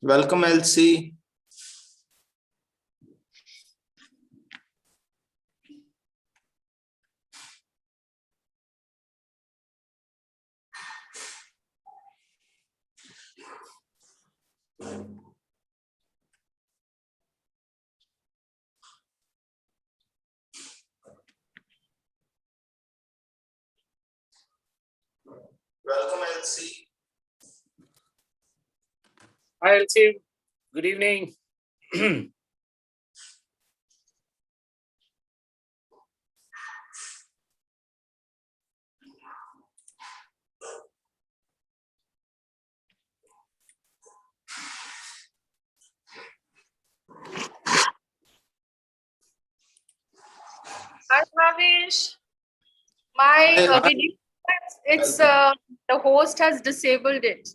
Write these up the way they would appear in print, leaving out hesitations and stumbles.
Welcome, Elsie. Welcome, Elsie. Hi, Elsie. Good evening. Hi, Bhavesh. My video, it's the host has disabled it.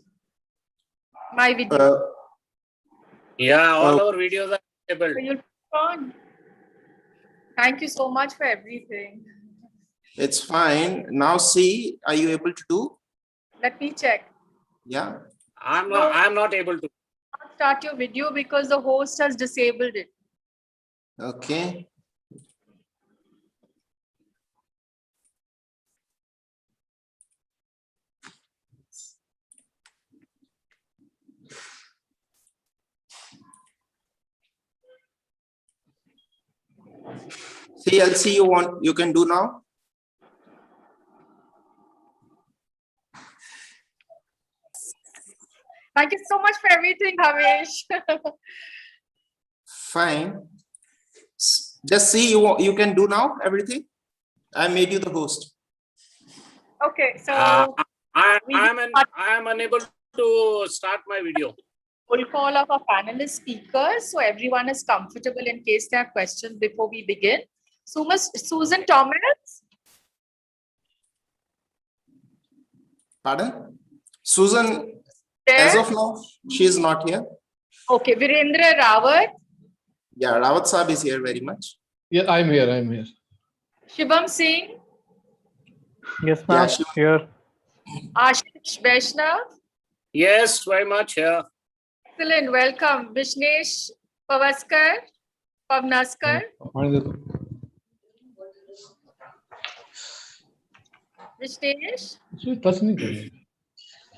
My video. Yeah, all our videos are disabled. So you'll put on. Thank you so much for everything. It's fine. Now see, are you able to do? Let me check. Yeah. I'm not able to. Start your video because the host has disabled it. Okay. See, Elsie, you can do now? Thank you so much for everything, Bhavesh. Fine. Just see, you can do now everything. I made you the host. Okay, so I am unable to start my video. we'll call up our panelist speakers so everyone is comfortable in case they have questions before we begin. Susan Thomas. Pardon? Susan, There. as of now, she is not here. Okay, Virendra Rawat. Yeah, Rawat Saab is here very much. Yeah, I'm here. Shubham Singh. Yes, ma'am. Yeah, Here. Ashish Vaishnav. Yes, very much here. Excellent. Welcome. Vishnesh Pavnaskar. Vishnesh.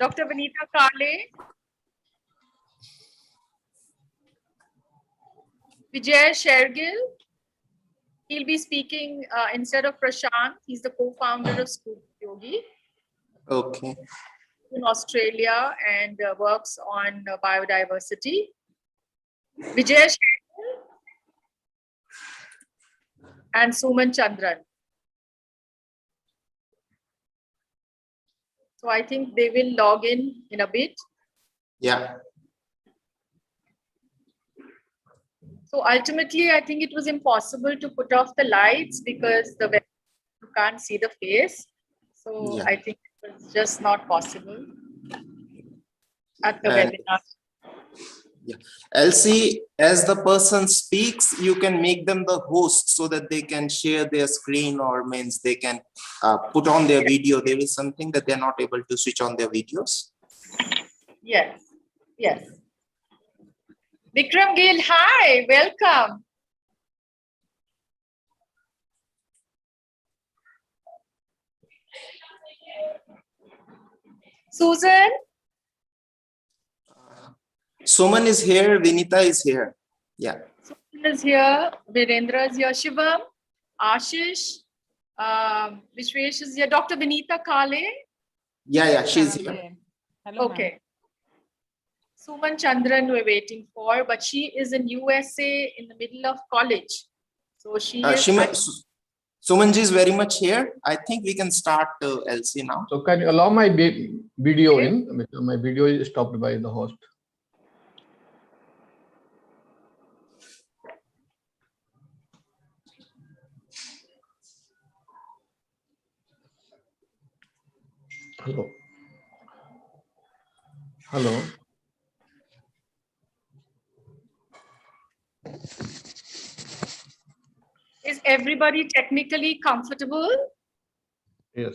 Dr. Vanita Kale. Vijay Shergill. He'll be speaking instead of Prashant. He's the co-founder of School Yogi okay. in Australia and works on biodiversity. Vijay Shergill and Suman Chandran. So I think they will log in a bit. Yeah. So ultimately, I think it was impossible to put off the lights because you can't see the face. So Yeah. I think it was just not possible at the webinar. Yeah. Elsie, as the person speaks, you can make them the host so that they can share their screen or means they can put on their video. There is something that they're not able to switch on their videos. Yes, yes. Vikram Gill, hi, welcome. Susan? Suman is here, Vinita is here. Yeah. Susan is here, Virendra is here, Shivam, Ashish, Vishwesh is here, Dr. Vanita Kale. Yeah, she's here. Hello, Okay. Suman Chandran we're waiting for, but she is in USA in the middle of college. So she is... Sumanji is very much here. I think we can start Elsie now. So can you allow my video in? My video is stopped by the host. Hello. Is everybody technically comfortable? Yes.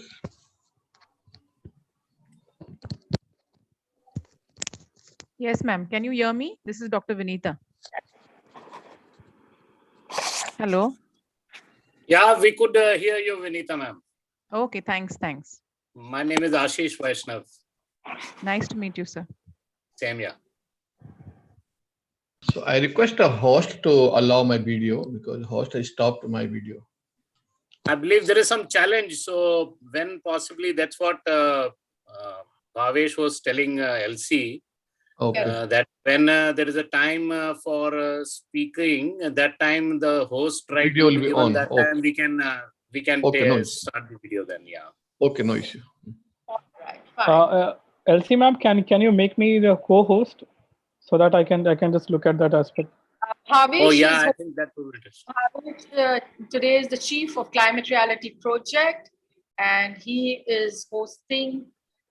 Yes, ma'am. Can you hear me? This is Dr. Vinita. Hello. Yeah, we could hear you, Vinita ma'am. Okay, thanks. Thanks. My name is Ashish Vaishnav. Nice to meet you, sir. Same here. So I request a host to allow my video because host has stopped my video. I believe there is some challenge. So when possibly, that's what Bhavesh was telling LC. Okay. That when there is a time for speaking, at that time the host try Video will to be given on. that Okay. time we can Okay, no issue. start the video then. Yeah. Okay, no issue. Right, fine. LC ma'am, can you make me the co-host so that I can just look at that aspect? Bhavesh Oh yeah, is I think that will be it. Bhavesh, today is the chief of Climate Reality Project, and he is hosting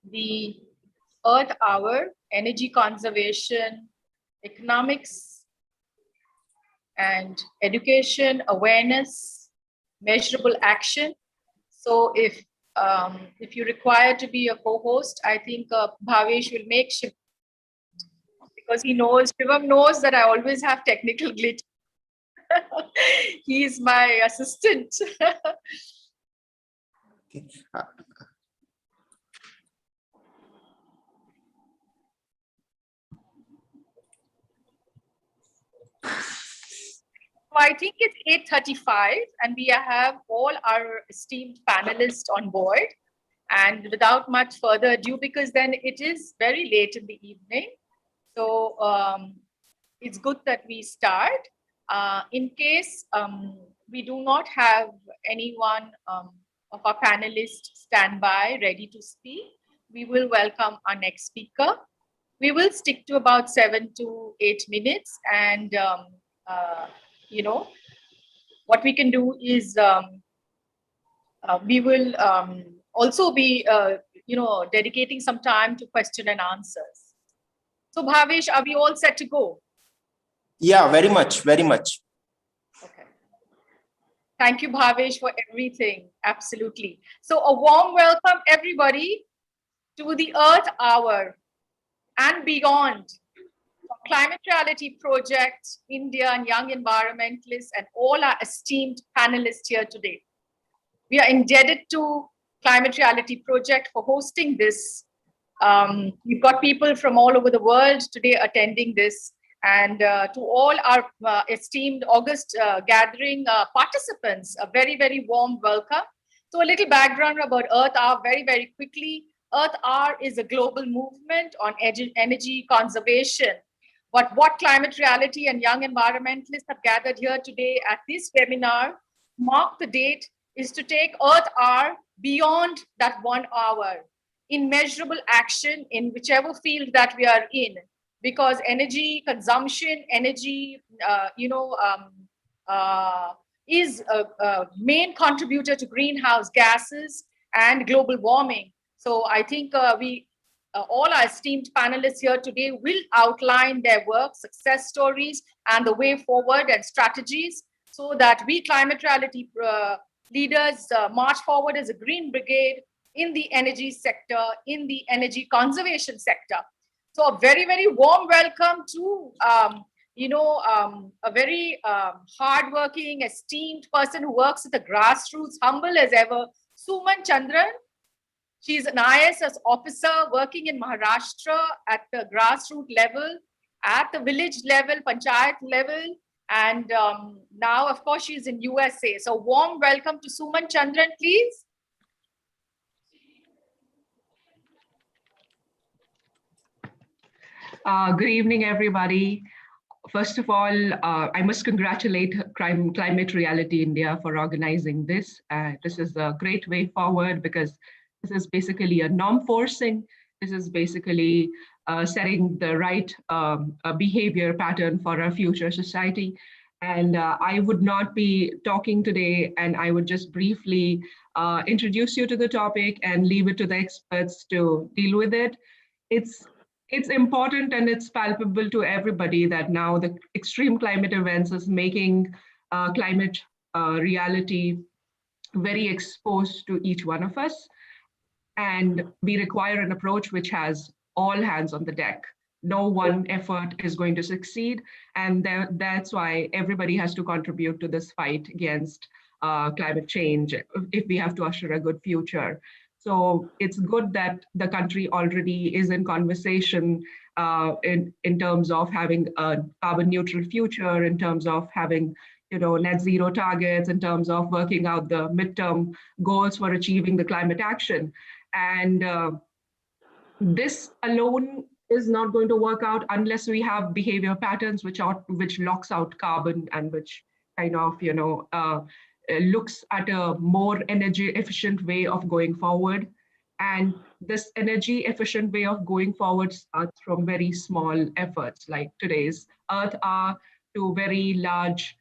the Earth Hour, Energy Conservation, Economics, and Education, Awareness, Measurable Action. So if you require to be a co-host, I think Bhavesh will make shift because Shivam knows that I always have technical glitch. He is my assistant. Okay. So I think it's 8:35 and we have all our esteemed panelists on board. And without much further ado, because then it is very late in the evening. So it's good that we start. In case we do not have anyone of our panelists stand by ready to speak, we will welcome our next speaker. We will stick to about 7 to 8 minutes, and what we can do is we will also be dedicating some time to question and answers. So Bhavesh, are we all set to go? Yeah, very much, very much. Okay. Thank you, Bhavesh, for everything. Absolutely. So a warm welcome, everybody, to the Earth Hour and beyond. Climate Reality Project, India, and young environmentalists, and all our esteemed panelists here today. We are indebted to Climate Reality Project for hosting this. We've got people from all over the world today attending this. And to all our esteemed August gathering participants, a very, very warm welcome. So a little background about Earth Hour very, very quickly. Earth Hour is a global movement on energy conservation. But what Climate Reality and young environmentalists have gathered here today at this webinar, mark the date, is to take Earth Hour beyond that 1 hour in measurable action in whichever field that we are in, because energy consumption, energy, is a main contributor to greenhouse gases and global warming. So I think all our esteemed panelists here today will outline their work, success stories, and the way forward and strategies so that we Climate Reality leaders march forward as a green brigade in the energy sector, in the energy conservation sector. So a very, very warm welcome to, a very hardworking, esteemed person who works at the grassroots, humble as ever, Suman Chandran. She's an ISS officer working in Maharashtra at the grassroots level, at the village level, panchayat level, and now, of course, she's in USA. So warm welcome to Suman Chandran, please. Good evening, everybody. First of all, I must congratulate Climate Reality India for organizing this. This is a great way forward because this is basically a norm forcing. This is basically setting the right behavior pattern for our future society. And I would not be talking today, and I would just briefly introduce you to the topic and leave it to the experts to deal with it. It's important and it's palpable to everybody that now the extreme climate events is making climate reality very exposed to each one of us. And we require an approach which has all hands on the deck. no one effort is going to succeed. And that's why everybody has to contribute to this fight against climate change if we have to usher a good future. So it's good that the country already is in conversation in terms of having a carbon neutral future, in terms of having net zero targets, in terms of working out the midterm goals for achieving the climate action. And this alone is not going to work out unless we have behavior patterns which locks out carbon and which kind of looks at a more energy efficient way of going forward. And this energy efficient way of going forward starts from very small efforts like today's Earth Hour to very large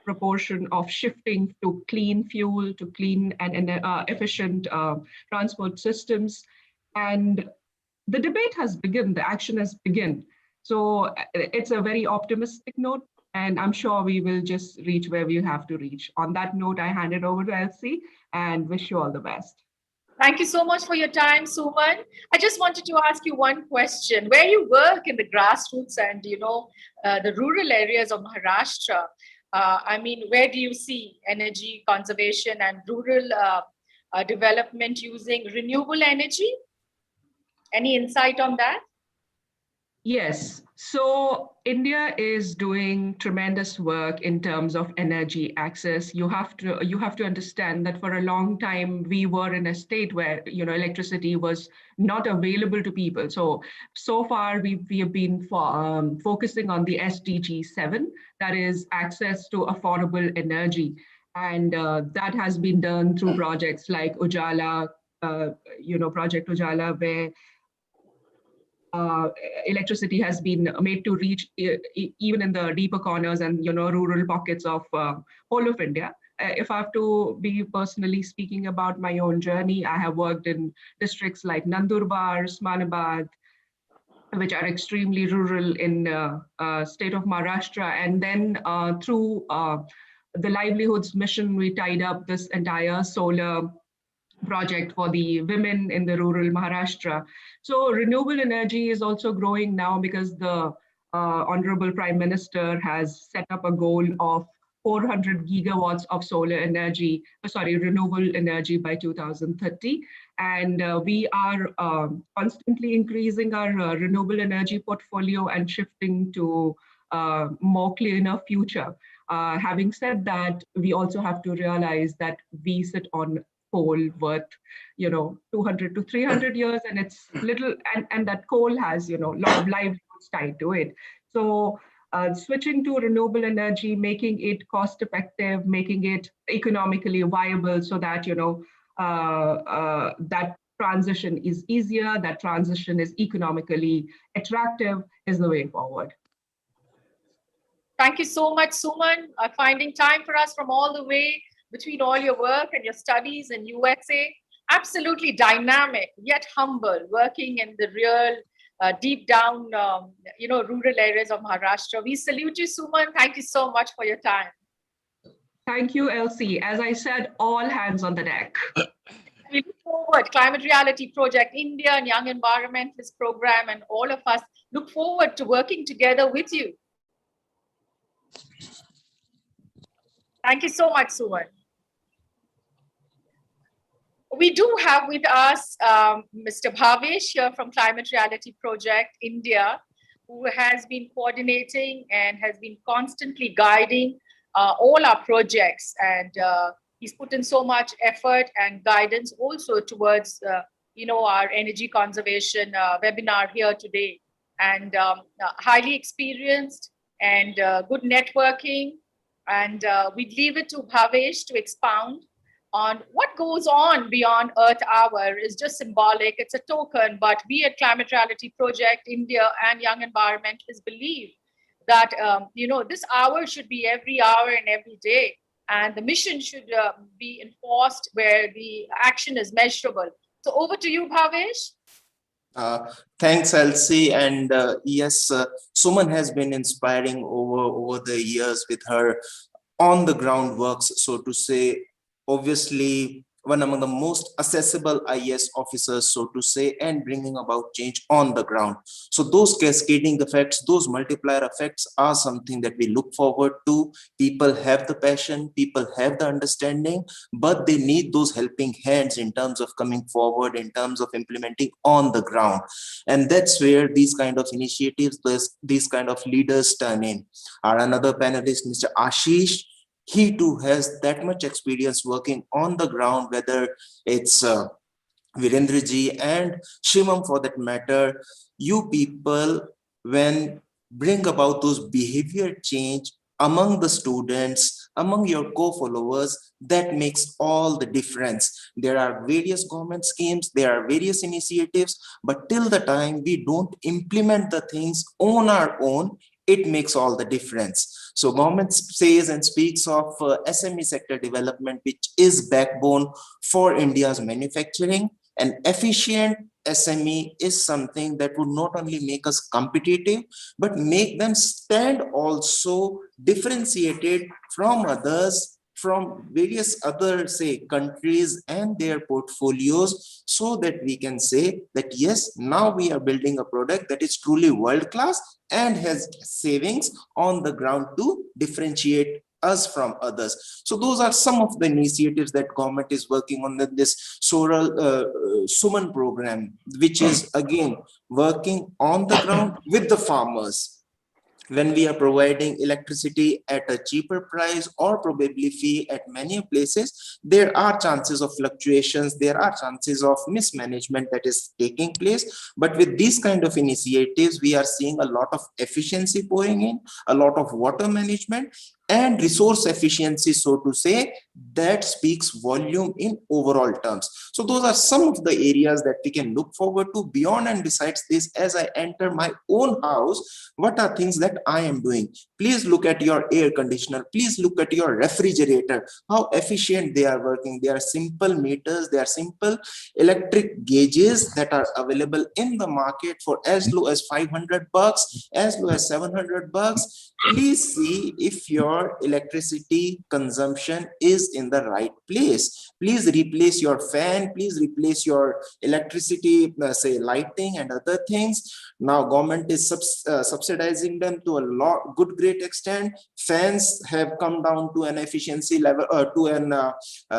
proportion of shifting to clean fuel, to clean and efficient transport systems. And the debate has begun, the action has begun. So it's a very optimistic note, and I'm sure we will just reach where we have to reach. On that note, I hand it over to Elsie and wish you all the best. Thank you so much for your time, Suman. I just wanted to ask you one question. Where you work in the grassroots and, the rural areas of Maharashtra, where do you see energy conservation and rural development using renewable energy? Any insight on that? Yes. So India is doing tremendous work in terms of energy access. You have to understand that for a long time we were in a state where electricity was not available to people. So far we have been focusing on the SDG 7, that is access to affordable energy, and that has been done through projects like Ujala, Project Ujala, where electricity has been made to reach even in the deeper corners and rural pockets of whole of India. If I have to be personally speaking about my own journey, I have worked in districts like Nandurbar, Osmanabad, which are extremely rural in state of Maharashtra. And then through the Livelihoods Mission, we tied up this entire solar project for the women in the rural Maharashtra. So renewable energy is also growing now because the Honorable Prime Minister has set up a goal of 400 gigawatts of renewable energy by 2030. And we are constantly increasing our renewable energy portfolio and shifting to more cleaner future. Having said that, we also have to realize that we sit on coal worth 200 to 300 years, and it's little, and that coal has lot of livelihoods tied to it. So switching to renewable energy, making it cost effective, making it economically viable, so that that transition is easier, that transition is economically attractive, is the way forward. Thank you so much, Suman, finding time for us from all the way between all your work and your studies in USA. Absolutely dynamic, yet humble, working in the real deep down, rural areas of Maharashtra. We salute you, Suman. Thank you so much for your time. Thank you, Elsie. As I said, all hands on the deck. We look forward, Climate Reality Project India and Young Environmentalist Program, and all of us look forward to working together with you. Thank you so much, Suman. We do have with us Mr. Bhavesh here from Climate Reality Project India, who has been coordinating and has been constantly guiding all our projects. And he's put in so much effort and guidance also towards, our energy conservation webinar here today. And highly experienced and good networking. And we leave it to Bhavesh to expound on what goes on beyond Earth Hour. Is just symbolic, it's a token, but we at Climate Reality Project India and Young Environmentalists believe that this hour should be every hour and every day, and the mission should be enforced where the action is measurable. So over to you, Bhavesh. Thanks, Elsie. And yes, Suman has been inspiring over the years with her on the ground works, so to say. Obviously, one among the most accessible IAS officers, so to say, and bringing about change on the ground. So those cascading effects, those multiplier effects are something that we look forward to. People have the passion, people have the understanding, but they need those helping hands in terms of coming forward, in terms of implementing on the ground. And that's where these kind of initiatives, these kind of leaders turn in. Our another panelist, Mr. Ashish, he too has that much experience working on the ground, whether it's Virendra ji and Shimam for that matter. You people, when bring about those behavior change among the students, among your co-followers, that makes all the difference. There are various government schemes, there are various initiatives, but till the time we don't implement the things on our own, it makes all the difference. So government says and speaks of SME sector development, which is backbone for India's manufacturing. An efficient SME is something that would not only make us competitive, but make them stand also differentiated from others, from various other, say, countries and their portfolios, so that we can say that, yes, now we are building a product that is truly world-class and has savings on the ground to differentiate us from others. So those are some of the initiatives that government is working on, this Suman program, which is again working on the ground with the farmers. When we are providing electricity at a cheaper price or probably fee at many places, there are chances of fluctuations, there are chances of mismanagement that is taking place. But with these kind of initiatives, we are seeing a lot of efficiency pouring in, a lot of water management and resource efficiency, so to say, that speaks volume in overall terms. So those are some of the areas that we can look forward to. Beyond and besides this, as I enter my own house, what are things that I am doing? Please look at your air conditioner. Please look at your refrigerator, how efficient they are working. They are simple meters. They are simple electric gauges that are available in the market for as low as $500, as low as $700. Please see if your electricity consumption is in the right place. Please replace your fan. Please replace your electricity, say lighting and other things. Now government is subsidizing them to a great extent. Fans have come down to an efficiency level, to an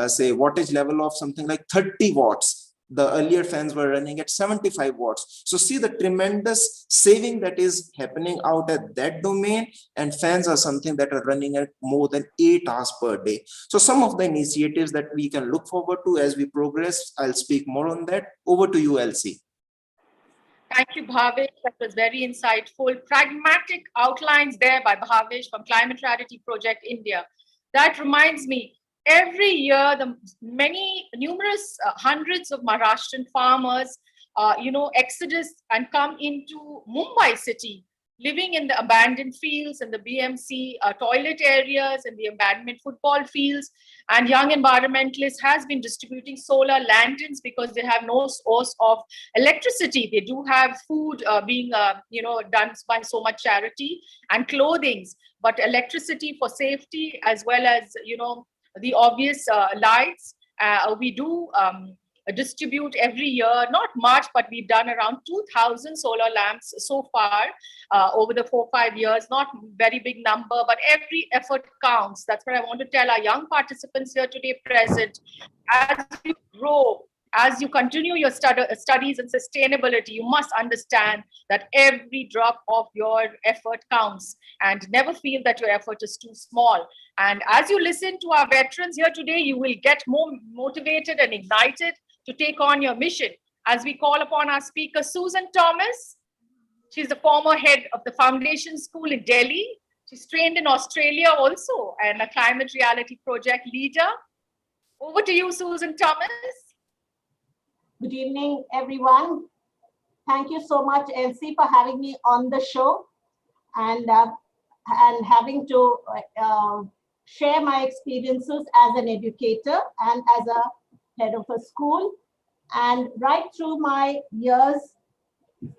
say wattage level of something like 30 watts. The earlier fans were running at 75 watts. So see the tremendous saving that is happening out at that domain, and fans are something that are running at more than 8 hours per day. So some of the initiatives that we can look forward to as we progress, I'll speak more on that. Over to you, Elsie. Thank you, Bhavesh. That was very insightful. Pragmatic outlines there by Bhavesh from Climate Reality Project India. That reminds me, every year, the numerous hundreds of Maharashtrian farmers, exodus and come into Mumbai city, living in the abandoned fields and the BMC toilet areas and the abandoned football fields. And Young Environmentalist has been distributing solar lanterns because they have no source of electricity. They do have food being, done by so much charity and clothings, but electricity for safety as well as, the obvious lights. We do distribute every year, not much, but we've done around 2,000 solar lamps so far over the 4-5 years. Not very big number, but every effort counts. That's what I want to tell our young participants here today present. As you grow, as you continue your studies in sustainability, you must understand that every drop of your effort counts, and never feel that your effort is too small. And as you listen to our veterans here today, you will get more motivated and ignited to take on your mission. As we call upon our speaker, Susan Thomas. She's the former head of the Foundation School in Delhi. She's trained in Australia also, and a Climate Reality Project leader. Over to you, Susan Thomas. Good evening, everyone. Thank you so much, Elsie, for having me on the show and having to share my experiences as an educator and as a head of a school. And right through my years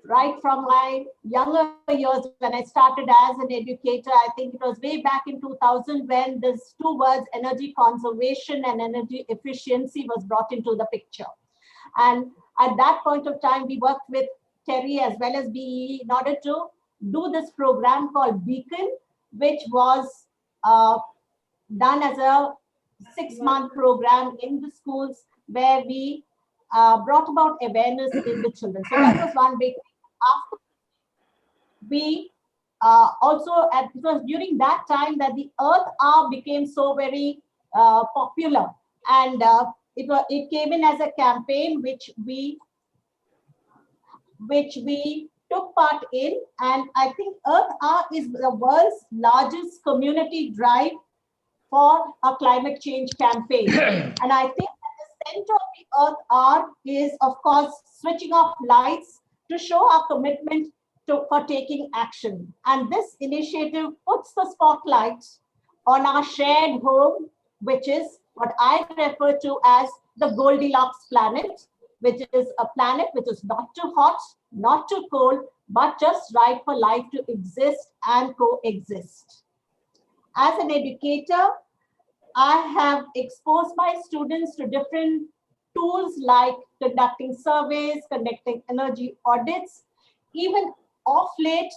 right from my younger years when I started as an educator. I think it was way back in 2000 when these two words, energy conservation and energy efficiency, was brought into the picture. And at that point of time, we worked with Terry as well as BE in order to do this program called Beacon, which was done as a 6-month program in the schools where we brought about awareness in the children. So that was one big thing. After we also, it was during that time that the Earth Hour became so very popular, and it came in as a campaign which we took part in. And I think Earth Hour is the world's largest community drive for a climate change campaign. And I think at the center of the Earth Hour is, of course, switching off lights to show our commitment for taking action. And this initiative puts the spotlight on our shared home, which is what I refer to as the Goldilocks planet, which is a planet which is not too hot, not too cold, but just right for life to exist and coexist. As an educator, I have exposed my students to different tools like conducting surveys, conducting energy audits. Even of late,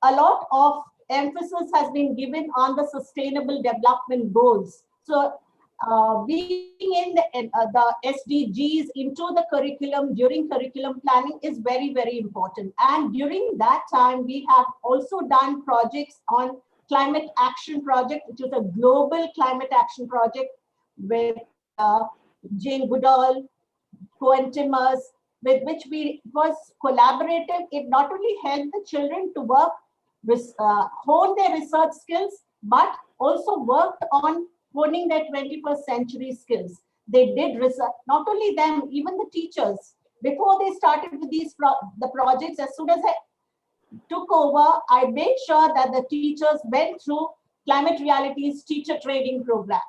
a lot of emphasis has been given on the sustainable development goals. So being in the SDGs into the curriculum during curriculum planning is very, very important. And during that time, we have also done projects on Climate Action Project, which is a global climate action project with Jane Goodall, co-entimers, with which it was collaborative. It not only helped the children to work, hone their research skills, but also worked on honing their 21st century skills. They did research, not only them, even the teachers. Before they started with the projects, as soon as I took over, I made sure that the teachers went through Climate Reality's teacher training program,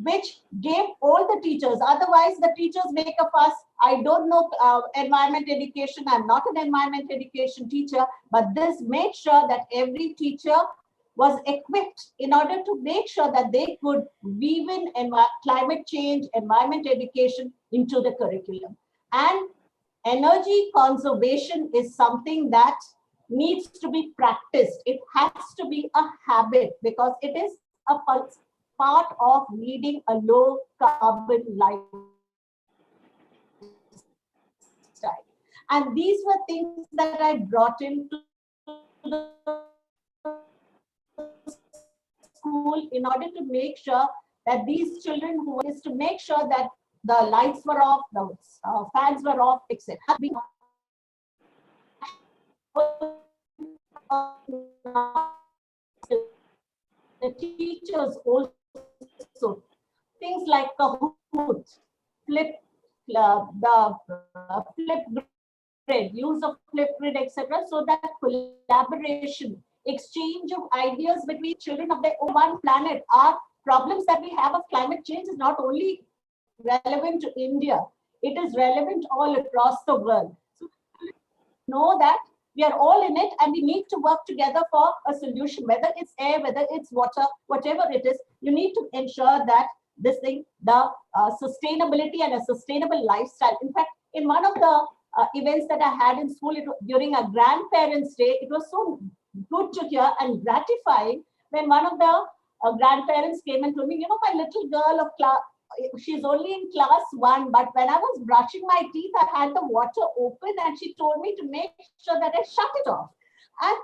which gave all the teachers, otherwise the teachers make a fuss. I don't know environment education, I'm not an environment education teacher, but this made sure that every teacher was equipped in order to make sure that they could weave in climate change, environment education into the curriculum. And energy conservation is something that needs to be practiced. It has to be a habit because it is a part of leading a low carbon lifestyle. And these were things that I brought into the school in order to make sure that these children who is to make sure that the lights were off, the fans were off, etc. The teachers also things like Kahoot, flip grid, use of flip grid, etc. So that collaboration, exchange of ideas between children of their own one planet. Our problems that we have of climate change is not only relevant to India, it is relevant all across the world. So know that we are all in it and we need to work together for a solution, whether it's air, whether it's water, whatever it is. You need to ensure that this thing, the sustainability and a sustainable lifestyle. In fact, in one of the events that I had in school during a grandparents' day, it was so good to hear and gratifying when one of the grandparents came and told me, you know, my little girl of class, she's only in class 1, but when I was brushing my teeth, I had the water open and she told me to make sure that I shut it off. And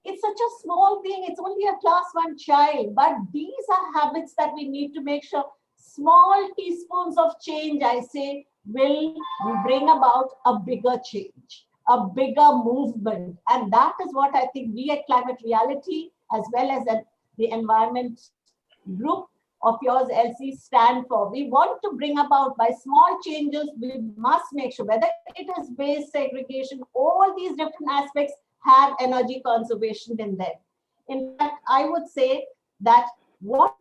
it's such a small thing. It's only a class 1 child, but these are habits that we need to make sure small teaspoons of change, I say, will bring about a bigger change, a bigger movement. And that is what I think we at Climate Reality, as well as at the environment group of yours, Elsie, stand for. We want to bring about by small changes. We must make sure whether it is waste segregation, all these different aspects have energy conservation in them. In fact, I would say that what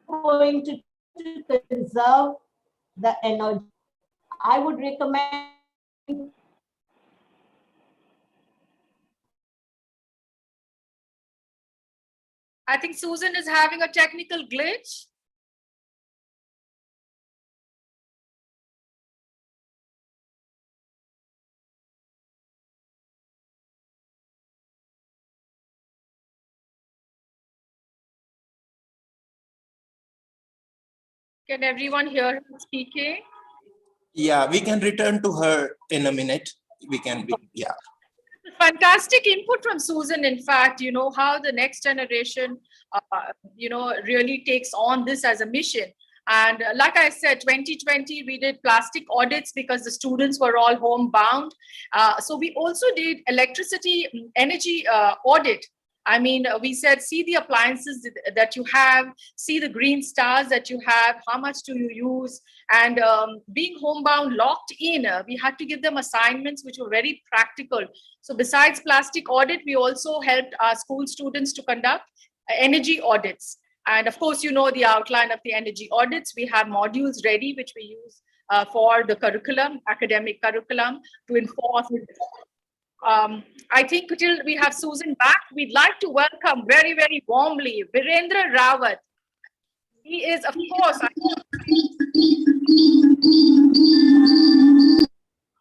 we're going to conserve the energy, I would recommend I think Susan is having a technical glitch. Can everyone hear her speaking? Yeah, we can return to her in a minute. Yeah. Fantastic input from Susan. In fact, you know, how the next generation, you know, really takes on this as a mission. And like I said, 2020, we did plastic audits because the students were all homebound. So we also did electricity energy audit. I mean, we said, see the appliances that you have, see the green stars that you have, how much do you use? And being homebound, locked in, we had to give them assignments which were very practical. So besides plastic audit, we also helped our school students to conduct energy audits. And of course, you know the outline of the energy audits. We have modules ready, which we use for the curriculum, academic curriculum, to inform. I think till we have Susan back, we'd like to welcome very, very warmly Virendra Rawat. He is, of course,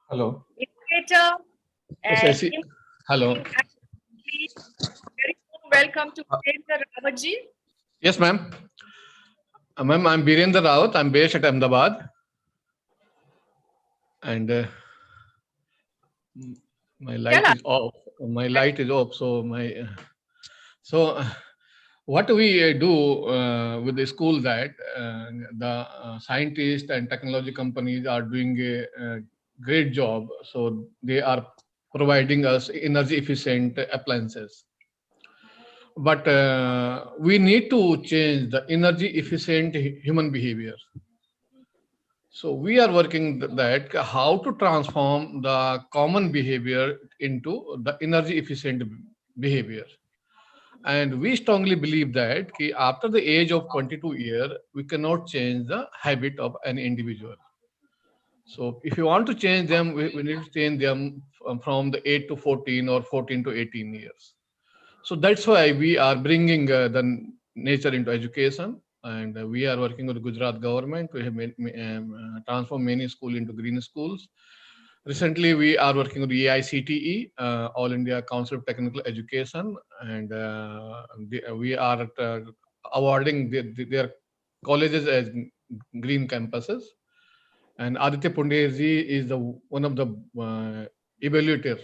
Hello. educator. Yes, I see. Hello. Very welcome to Virendra Rawat ji. Yes, ma'am. Ma'am, I'm Virendra Rawat. I'm based at Ahmedabad. And my light is off. My light is off. So what we do with the school that the scientists and technology companies are doing a great job. So they are providing us energy efficient appliances. But we need to change the energy efficient human behavior. So we are working that how to transform the common behavior into the energy efficient behavior. And we strongly believe that after the age of 22 years, we cannot change the habit of an individual. So if you want to change them, we need to change them from the 8 to 14 or 14 to 18 years. So that's why we are bringing the nature into education. And we are working with the Gujarat government. We have transformed many schools into green schools. Recently, we are working with the AICTE, All India Council of Technical Education, and we are awarding their colleges as green campuses. And Aditya Pundeji is one of the evaluators.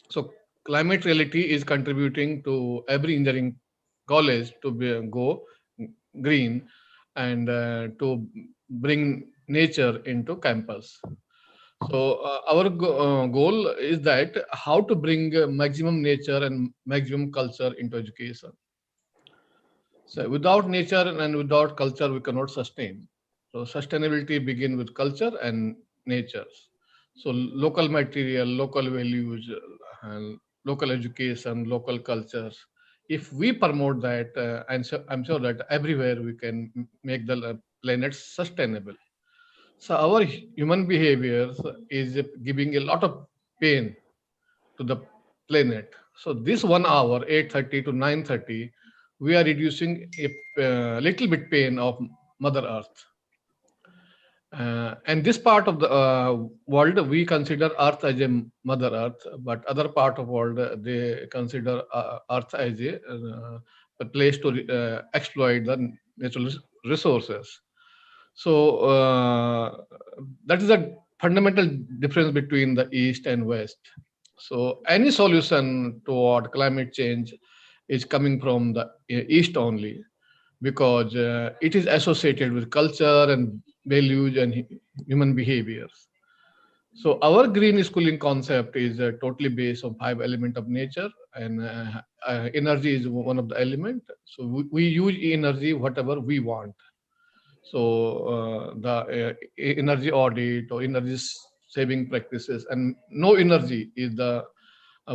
So climate reality is contributing to every engineering college to go green and to bring nature into campus. So our goal is that how to bring maximum nature and maximum culture into education. So without nature and without culture, we cannot sustain. So sustainability begins with culture and nature. So local material, local values, local education, local cultures. If we promote that, I'm sure that everywhere we can make the planet sustainable. So our human behavior is giving a lot of pain to the planet. So this 1 hour, 8:30 to 9:30, we are reducing a little bit pain of Mother Earth. And this part of the world, we consider Earth as a Mother Earth, but other part of world, they consider Earth as a place to exploit the natural resources. So that is a fundamental difference between the East and West. So any solution toward climate change is coming from the East only, because it is associated with culture and values and human behaviors. So our green schooling concept is totally based on 5 elements of nature, and energy is one of the element. So we use energy whatever we want. So the energy audit or energy saving practices, and no energy is the,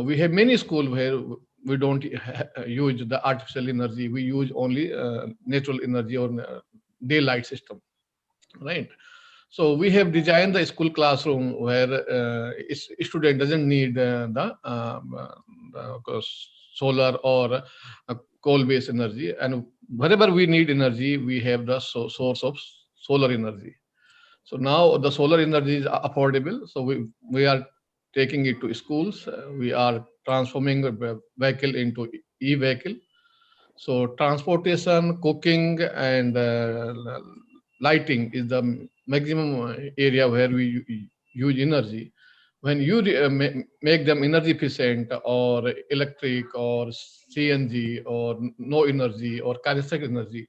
we have many schools where we don't use the artificial energy. We use only natural energy or daylight system, right? So we have designed the school classroom where a student doesn't need the solar or coal-based energy, and wherever we need energy, we have the source of solar energy. So now the solar energy is affordable. So we are taking it to schools. We are transforming a vehicle into e-vehicle. So transportation, cooking, and lighting is the maximum area where we use energy. When you make them energy efficient, or electric, or CNG, or no energy, or kinetic energy,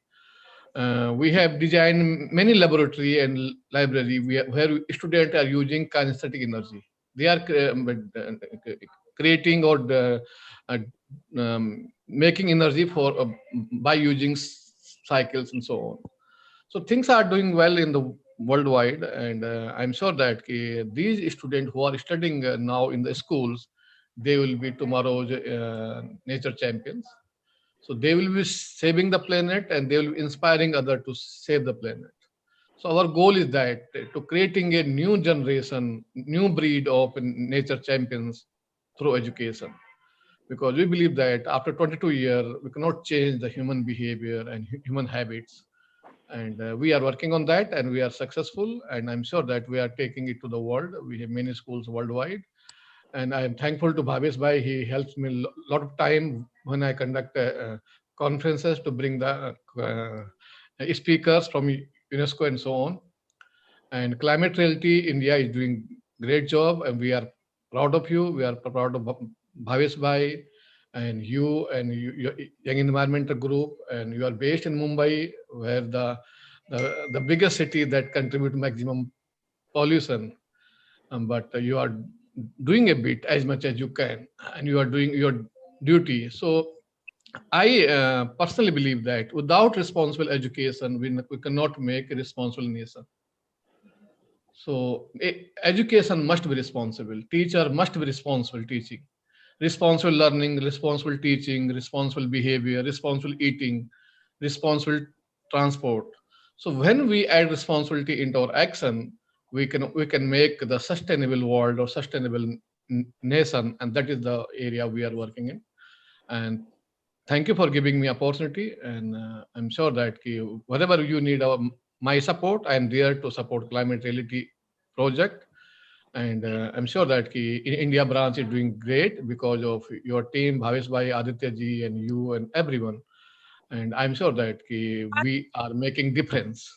we have designed many laboratory and library where students are using kinesthetic energy. They are creating or uh, making energy for by using cycles and so on. So things are doing well in the worldwide, and I'm sure that these students who are studying now in the schools, they will be tomorrow's nature champions. So they will be saving the planet, and they will be inspiring others to save the planet. So our goal is that to creating a new generation, new breed of nature champions through education. Because we believe that after 22 years, we cannot change the human behavior and human habits. And we are working on that, and we are successful. And I'm sure that we are taking it to the world. We have many schools worldwide. And I am thankful to Bhavesh Bhai. He helps me a lot of time when I conduct conferences to bring the speakers from UNESCO and so on. And Climate Reality India is doing great job, and we are proud of you. We are proud of Bhavesh Bhai and you and your Young Environmental Group, and you are based in Mumbai, where the biggest city that contribute maximum pollution. But you are doing a bit as much as you can, and you are doing your duty. So I personally believe that without responsible education, we cannot make a responsible nation. So education must be responsible. Teacher must be responsible teaching. Responsible learning, responsible teaching, responsible behavior, responsible eating, responsible transport. So when we add responsibility into our action, we can make the sustainable world or sustainable nation, and that is the area we are working in. And thank you for giving me opportunity, and I'm sure that whatever you need my support, I am there to support Climate Reality project. And I'm sure that in India branch is doing great because of your team, Bhavesh Bhai, Aditya ji, and you and everyone. And I'm sure that we are making difference.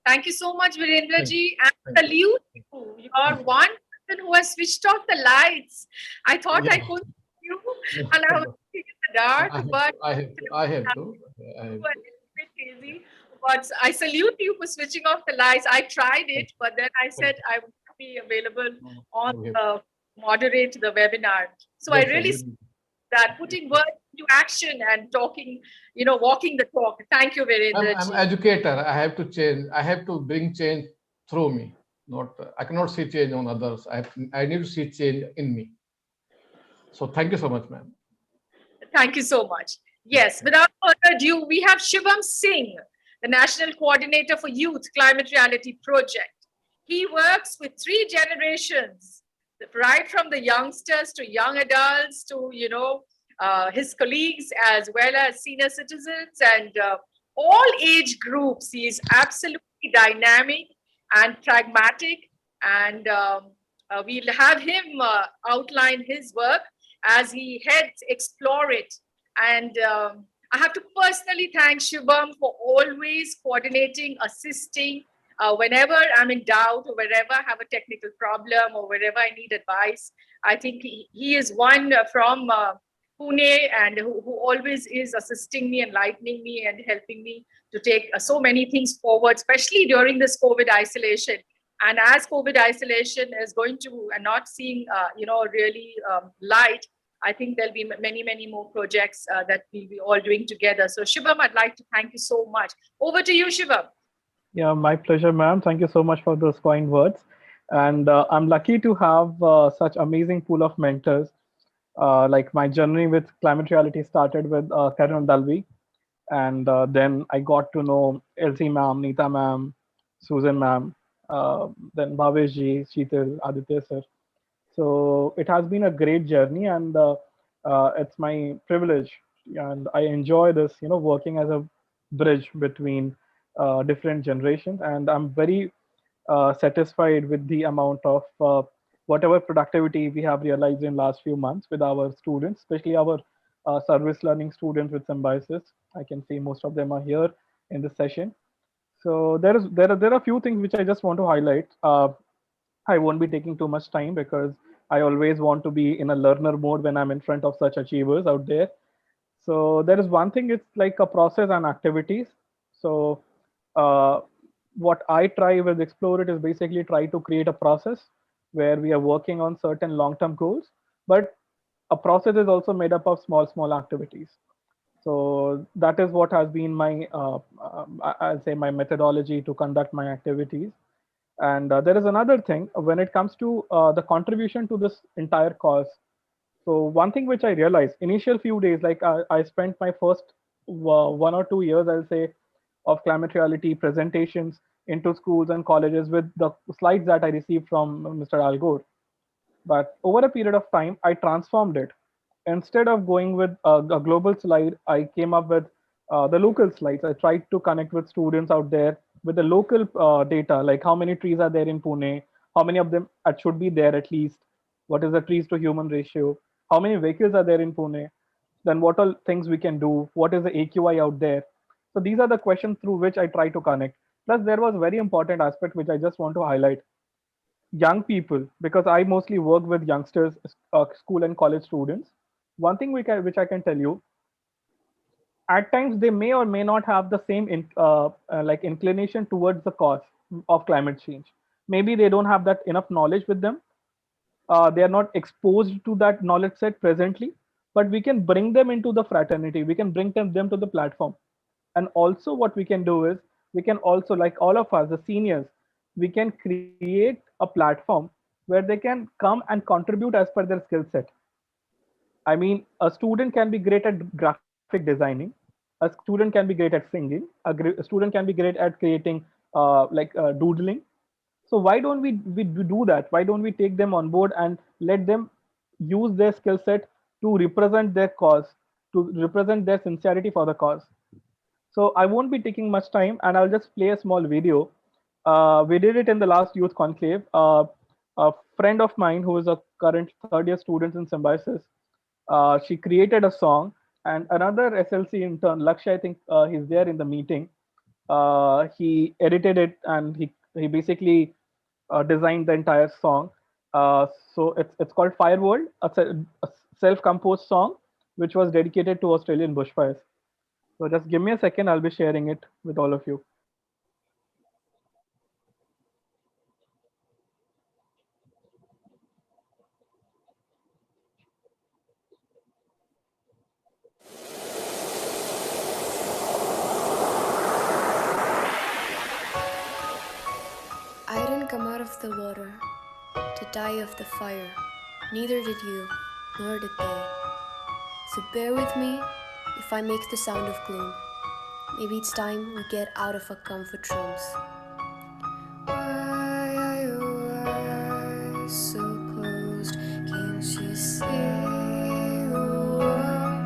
Thank you so much, Virendra ji. And Thank you. salute you. You are one person who has switched off the lights. I thought I Yeah. couldn't see you, and I was in the dark, but I have to. I have to. a little bit hazy. But I salute you for switching off the lights. I tried it, but then I said I would be available on moderate the webinar. So I really see that putting words into action and talking, walking the talk. Thank you, Virendra I'm ji. educator. I have to change. I have to bring change through me. Not I cannot see change on others. I need to see change in me. So thank you so much, ma'am. Thank you so much. Yes, without further ado, we have Shivam Singh, the National Coordinator for Youth Climate Reality Project. He works with 3 generations, right from the youngsters to young adults to, his colleagues as well as senior citizens and all age groups. He is absolutely dynamic and pragmatic, and we'll have him outline his work as he heads Explore It. And I have to personally thank Shubham for always coordinating, assisting whenever I'm in doubt or wherever I have a technical problem or wherever I need advice. I think he is one from Pune and who always is assisting me, enlightening me and helping me to take so many things forward, especially during this COVID isolation. And as COVID isolation is going to and not seeing, really light, I think there'll be many, many more projects that we'll be all doing together. So Shubham, I'd like to thank you so much. Over to you, Shubham. Yeah, my pleasure, ma'am. Thank you so much for those kind words. And I'm lucky to have such amazing pool of mentors. Like my journey with Climate Reality started with Karan Dalvi. And then I got to know Elsie ma'am, Neeta ma'am, Susan ma'am, then Bhavesh ji, Sheetal, Aditya sir. So it has been a great journey, and it's my privilege and I enjoy this, working as a bridge between different generations. And I'm very satisfied with the amount of whatever productivity we have realized in last few months with our students, especially our service learning students with symbiosis. I can see most of them are here in this session. So there are a few things which I just want to highlight. I won't be taking too much time because I always want to be in a learner mode when I'm in front of such achievers out there. So there is one thing, it's like a process and activities. So uh, what I try with Explore It is basically try to create a process where we are working on certain long-term goals, but a process is also made up of small activities. So that is what has been my, I'll say, my methodology to conduct my activities. And there is another thing when it comes to the contribution to this entire cause. So one thing which I realized initial few days, like I spent my first 1 or 2 years, I'll say, of climate reality presentations into schools and colleges with the slides that I received from Mr. Al Gore. But over a period of time, I transformed it. Instead of going with a global slide, I came up with the local slides. I tried to connect with students out there with the local data, like how many trees are there in Pune, how many of them should be there at least, what is the trees to human ratio, how many vehicles are there in Pune, then what all things we can do, what is the AQI out there. So these are the questions through which I try to connect. Plus, there was a very important aspect which I just want to highlight. Young people, because I mostly work with youngsters, school and college students. One thing which I can tell you, at times they may or may not have the same like inclination towards the cause of climate change. Maybe they don't have that enough knowledge with them. They are not exposed to that knowledge set presently, but we can bring them into the fraternity. We can bring them to the platform. And also what we can do is we can also, like all of us, the seniors, we can create a platform where they can come and contribute as per their skill set. I mean, a student can be great at graphic designing. A student can be great at singing. A student can be great at creating doodling. So why don't we do that? Why don't we take them on board and let them use their skill set to represent their cause, to represent their sincerity for the cause? So I won't be taking much time, and I'll just play a small video. We did it in the last youth conclave. A friend of mine who is a current third-year student in Symbiosis, she created a song, and another SLC intern, Lakshya, I think he's there in the meeting. He edited it, and he basically designed the entire song. So it's called Fireworld, a self-composed song which was dedicated to Australian bushfires. So just give me a second, I'll be sharing it with all of you. I didn't come out of the water to die of the fire. Neither did you, nor did they. So bear with me if I make the sound of gloom. Maybe it's time we get out of our comfort rooms. Why are your eyes so closed? Can't you see the world?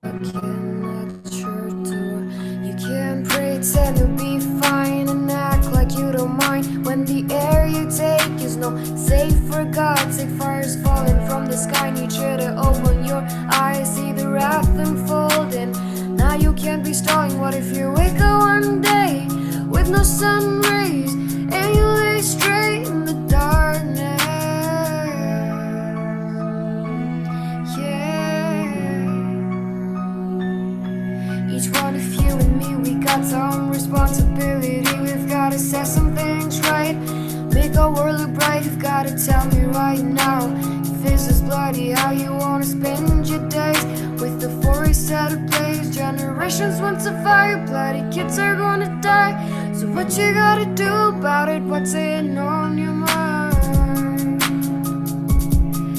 Knocking at your door. You can't pretend to be fine and act like you don't mind when the air you take is no safe for God's sake. Fire's falling from the sky, need you to open your eyes, see the wrath unfolding. Now you can't be stalling. What if you wake up one day with no sun rays and you lay straight in the darkness? Yeah. Each one of you and me, we got some responsibility. We've got to set some things right, make our world look bright. You've got to tell me right now, if this is bloody, how you want to spend your days with the forest out of place. Generations want to fire, bloody kids are gonna die. So what you gotta do about it? What's in on your mind?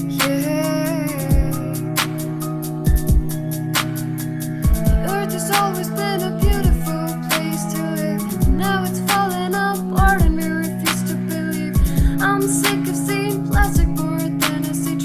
Yeah. The earth has always been a beautiful place to live. Now it's falling apart and we refuse to believe. I'm sick of seeing plastic more than I see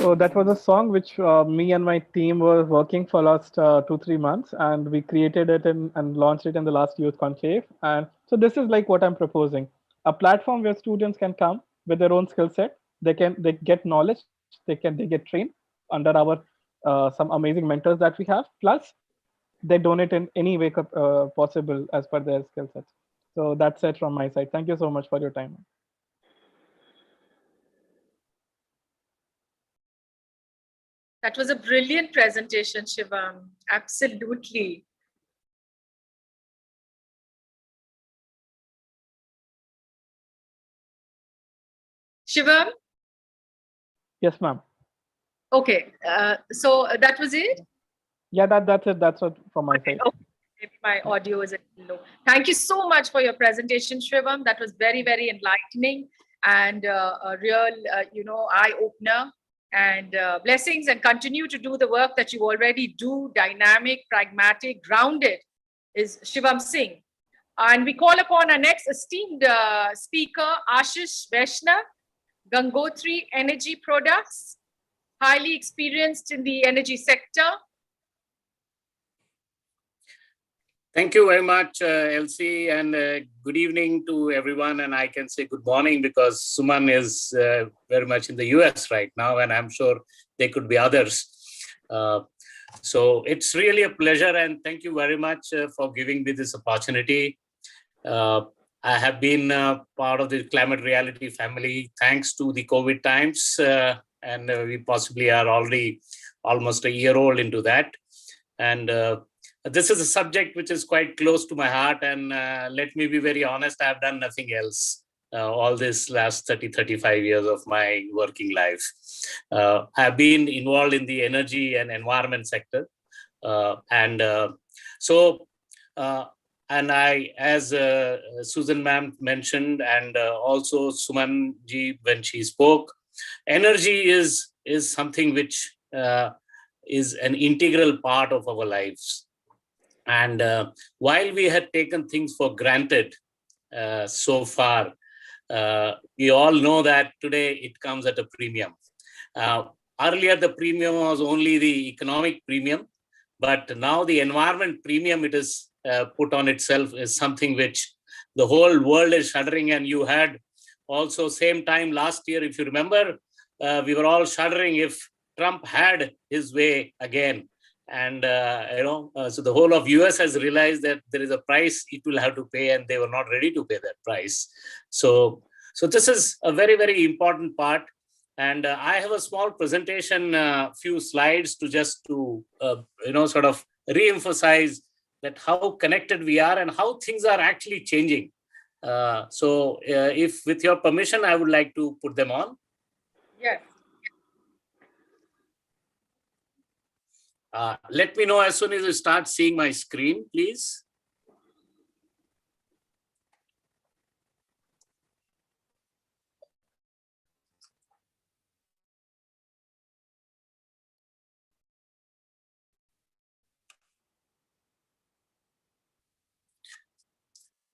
So that was a song which me and my team were working for last 2-3 months, and we created it and launched it in the last Youth Conclave. And so this is like what I'm proposing: a platform where students can come with their own skill set. They get knowledge. They get trained under our some amazing mentors that we have. Plus, they donate in any way possible as per their skill sets. So that's it from my side. Thank you so much for your time. That was a brilliant presentation, Shivam. Absolutely. Shivam? Yes, ma'am. Okay, so that was it? Yeah, that's it. That's what from my side. Okay. Maybe my audio is a little low. Thank you so much for your presentation, Shivam. That was very, very enlightening and a real, eye-opener. And blessings, and continue to do the work that you already do, dynamic, pragmatic, grounded, is Shivam Singh. And we call upon our next esteemed speaker, Ashish Vaishnav, Gangotri Energy Products, highly experienced in the energy sector. Thank you very much, Elsie, and good evening to everyone. And I can say good morning because Suman is very much in the US right now, and I'm sure there could be others. So it's really a pleasure, and thank you very much for giving me this opportunity. I have been part of the climate reality family thanks to the COVID times, and we possibly are already almost a year old into that. And this is a subject which is quite close to my heart, and let me be very honest, I've done nothing else all this last 35 years of my working life. I've been involved in the energy and environment sector. And I, as Susan ma'am mentioned, and also Suman ji when she spoke, energy is something which is an integral part of our lives. And while we had taken things for granted so far, we all know that today it comes at a premium. Earlier, the premium was only the economic premium, but now the environment premium it is put on itself is something which the whole world is shuddering. And you had also same time last year, if you remember, we were all shuddering if Trump had his way again. And, so the whole of US has realized that there is a price it will have to pay, and they were not ready to pay that price. So this is a very, very important part. And I have a small presentation, few slides to just to, sort of re-emphasize that how connected we are and how things are actually changing. So if with your permission, I would like to put them on. Yes. Let me know as soon as you start seeing my screen, please.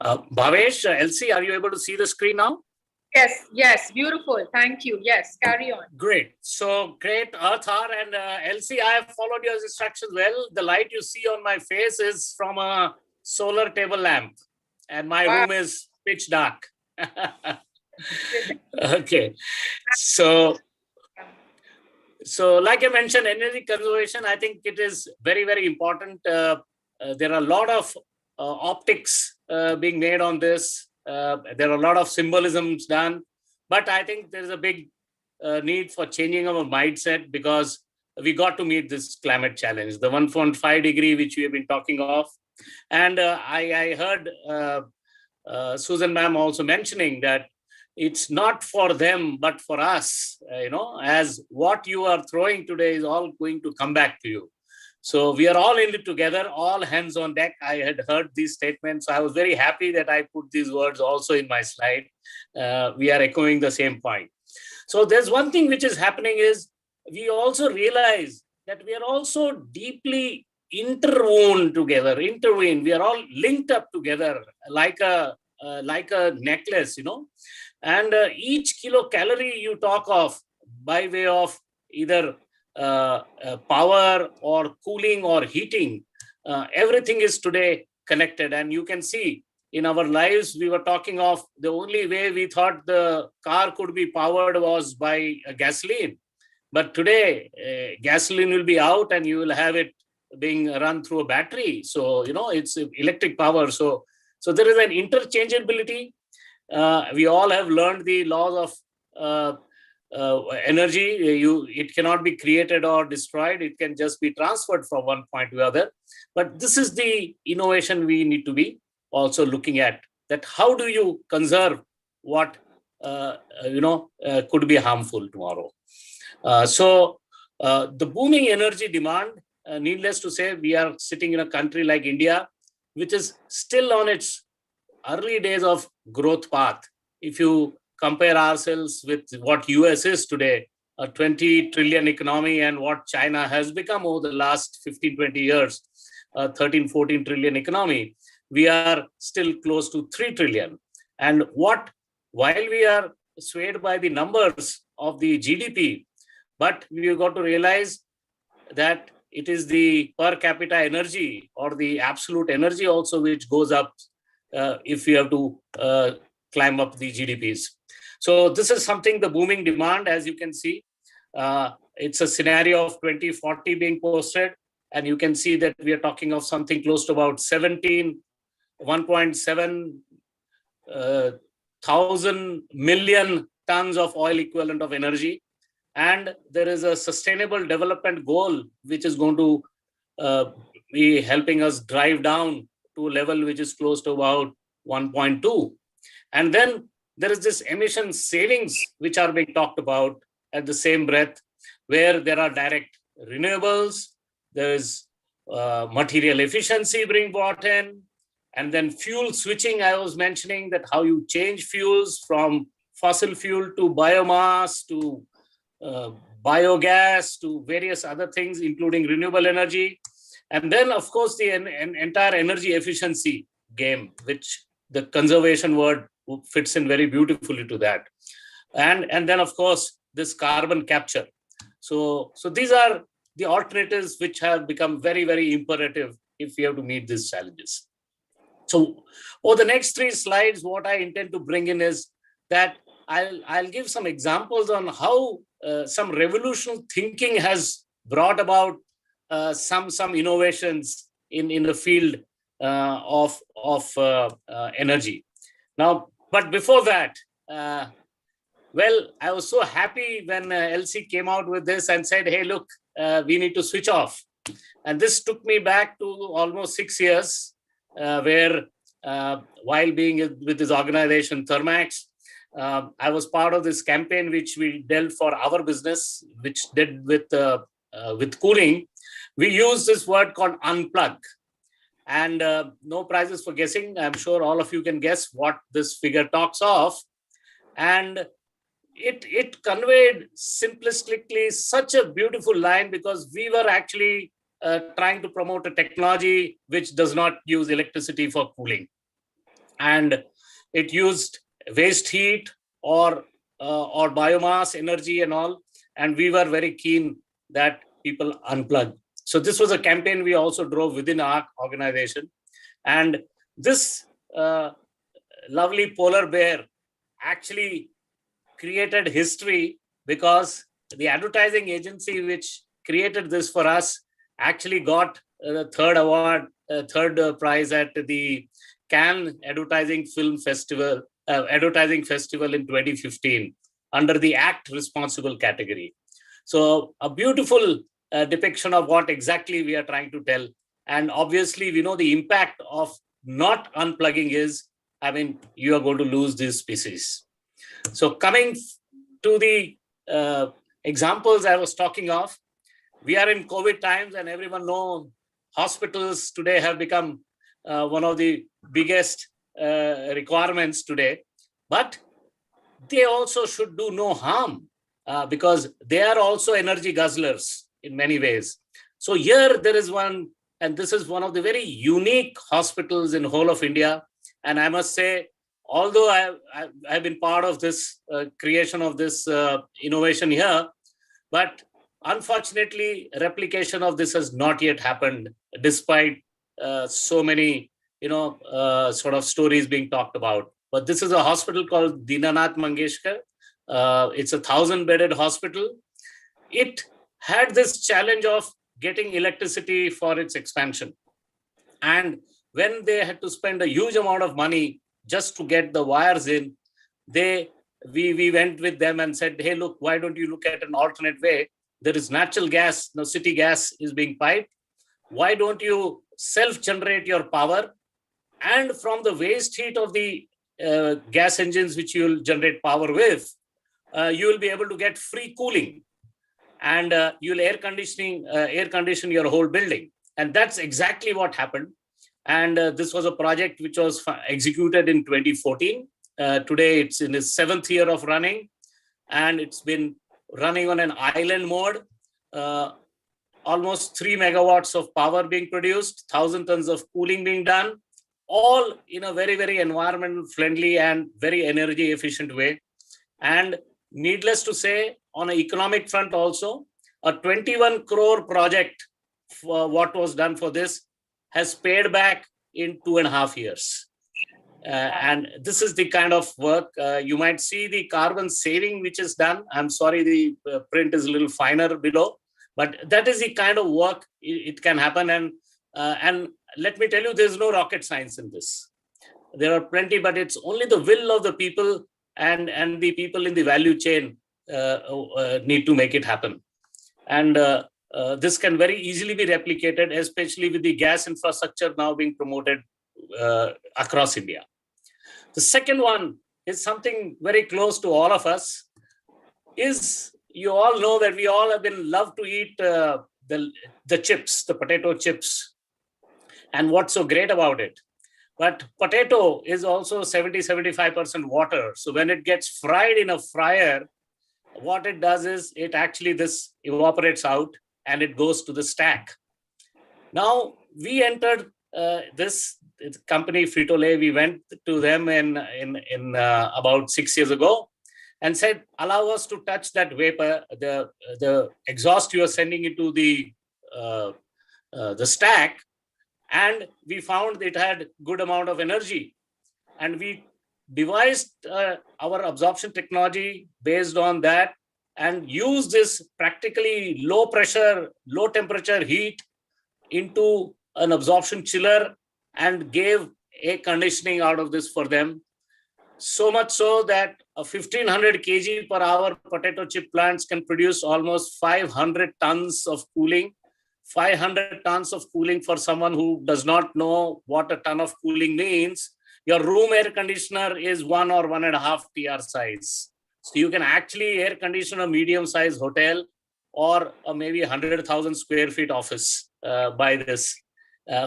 Bhavesh, Elsie, are you able to see the screen now? Yes, beautiful. Thank you. Yes, carry on. Great. So great, Arthar and Elsie, I have followed your instructions well. The light you see on my face is from a solar table lamp, and my room is pitch dark. Okay. So like I mentioned, energy conservation, I think it is very, very important. There are a lot of optics being made on this. There are a lot of symbolisms done, but I think there is a big need for changing our mindset, because we got to meet this climate challenge, the 1.5 degree, which we have been talking of. And I heard Susan ma'am also mentioning that it's not for them, but for us, as what you are throwing today is all going to come back to you. So we are all in it together, all hands on deck. I had heard these statements. I was very happy that I put these words also in my slide. We are echoing the same point. So there's one thing which is happening is we also realize that we are also deeply interwoven together, We are all linked up together like a necklace, And each kilocalorie you talk of by way of either power or cooling or heating. Everything is today connected, and you can see in our lives, we were talking of the only way we thought the car could be powered was by gasoline. But today, gasoline will be out and you will have it being run through a battery. So, it's electric power. So there is an interchangeability. We all have learned the laws of energy. It cannot be created or destroyed. It can just be transferred from one point to the other. But this is the innovation we need to be also looking at, that how do you conserve what could be harmful tomorrow. So the booming energy demand, needless to say, we are sitting in a country like India, which is still on its early days of growth path. If you compare ourselves with what US is today, a 20 trillion economy, and what China has become over the last 15, 20 years, a 13, 14 trillion economy, we are still close to 3 trillion. And while we are swayed by the numbers of the GDP, but we've got to realize that it is the per capita energy or the absolute energy also which goes up if you have to climb up the GDPs. So this is something, the booming demand, as you can see. It's a scenario of 2040 being posted, and you can see that we are talking of something close to about 1.7 thousand million tons of oil equivalent of energy. And there is a sustainable development goal, which is going to be helping us drive down to a level which is close to about 1.2. And then there is this emission savings, which are being talked about at the same breath, where there are direct renewables, there is material efficiency being brought in, and then fuel switching. I was mentioning that how you change fuels from fossil fuel to biomass to biogas to various other things, including renewable energy. And then, of course, the entire energy efficiency game, which the conservation word fits in very beautifully to that. And then, of course, this carbon capture. So these are the alternatives which have become very, very imperative if we have to meet these challenges. So over the next 3 slides, what I intend to bring in is that I'll give some examples on how some revolutionary thinking has brought about some innovations in the field of energy. Now, but before that, well, I was so happy when LC came out with this and said, hey, look, we need to switch off. And this took me back to almost 6 years, where while being with this organization, Thermax, I was part of this campaign which we dealt for our business, which did with cooling. We used this word called unplug. And no prizes for guessing. I'm sure all of you can guess what this figure talks of. And it conveyed simplistically such a beautiful line, because we were actually trying to promote a technology which does not use electricity for cooling. And it used waste heat or biomass energy and all. And we were very keen that people unplug. So this was a campaign we also drove within our organization. And this lovely polar bear actually created history, because the advertising agency which created this for us actually got the third prize at the Cannes Advertising Festival in 2015 under the Act Responsible category. So a beautiful depiction of what exactly we are trying to tell. And obviously, we know the impact of not unplugging is, you are going to lose this species. So coming to the examples I was talking of, we are in COVID times, and everyone knows hospitals today have become one of the biggest requirements today. But they also should do no harm, because they are also energy guzzlers in many ways. So here there is one, and this is one of the very unique hospitals in whole of India. And I must say, although I've been part of this creation of this innovation here, but Unfortunately, replication of this has not yet happened, despite so many, sort of stories being talked about. But this is a hospital called Dinanath Mangeshkar. It's a 1,000-bedded hospital. It had this challenge of getting electricity for its expansion. And when they had to spend a huge amount of money just to get the wires in, we went with them and said, hey, look, why don't you look at an alternate way? There is natural gas, now city gas is being piped. Why don't you self-generate your power? And from the waste heat of the gas engines which you will generate power with, you will be able to get free cooling, and you'll air condition your whole building. And that's exactly what happened. And this was a project which was executed in 2014. Today, it's in its 7th year of running, and it's been running on an island mode. Almost 3 megawatts of power being produced, 1,000 tons of cooling being done, all in a very, very environmental friendly and very energy efficient way. And needless to say, on an economic front also, a 21 crore project for what was done for this has paid back in 2.5 years. And this is the kind of work you might see the carbon saving which is done. I'm sorry, the print is a little finer below, but that is the kind of work it can happen. And let me tell you, there's no rocket science in this. There are plenty, but it's only the will of the people and the people in the value chain need to make it happen. And this can very easily be replicated, especially with the gas infrastructure now being promoted across India. The second one is something very close to all of us. Is you all know that we all have been love to eat the chips, the potato chips. And what's so great about it? But potato is also 70-75% water. So when it gets fried in a fryer, what it does is it actually this evaporates out and it goes to the stack. Now we entered this company Frito-Lay. We went to them in about 6 years ago and said, allow us to touch that vapor, the exhaust you are sending into the stack. And we found it had good amount of energy. And we devised our absorption technology based on that and used this practically low pressure, low temperature heat into an absorption chiller and gave air conditioning out of this for them. So much so that a 1,500 kg per hour potato chip plants can produce almost 500 tons of cooling. 500 tons of cooling, for someone who does not know what a ton of cooling means, your room air conditioner is 1 or 1.5 TR size. So you can actually air condition a medium-sized hotel or maybe 100,000 square feet office by this,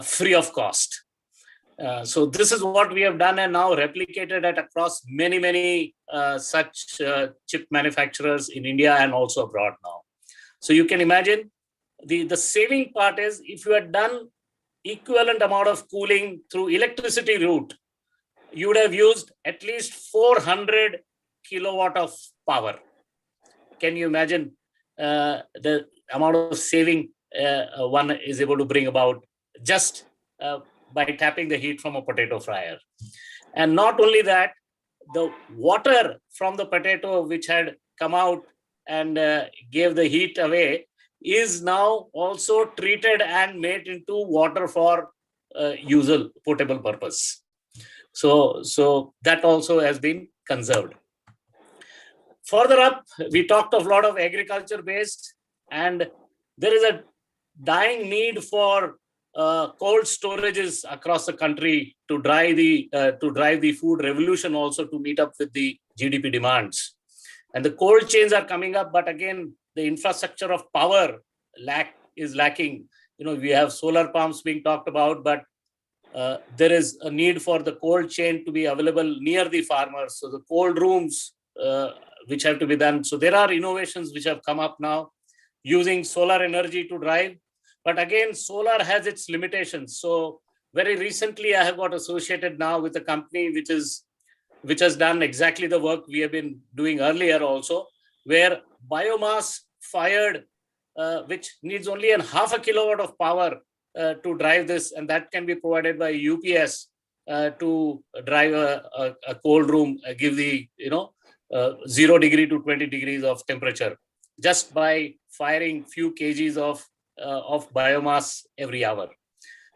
free of cost. So this is what we have done and now replicated it across many such chip manufacturers in India and also abroad now. So you can imagine the saving part is if you had done equivalent amount of cooling through electricity route, you would have used at least 400 kilowatt of power. Can you imagine the amount of saving one is able to bring about just by tapping the heat from a potato fryer? And not only that, the water from the potato which had come out and gave the heat away is now also treated and made into water for usual potable purpose. So that also has been conserved. Further up, we talked of a lot of agriculture based, and there is a dying need for cold storages across the country to drive the food revolution, also to meet up with the GDP demands. And the cold chains are coming up, but again, the infrastructure of power is lacking. We have solar pumps being talked about, but there is a need for the cold chain to be available near the farmers. So the cold rooms which have to be done. So there are innovations which have come up now using solar energy to drive. But again, solar has its limitations. So very recently, I have got associated now with a company which has done exactly the work we have been doing earlier also, where biomass fired which needs only a half a kilowatt of power to drive this, and that can be provided by UPS to drive a cold room, give the 0 degree to 20 degrees of temperature just by firing few kgs of biomass every hour.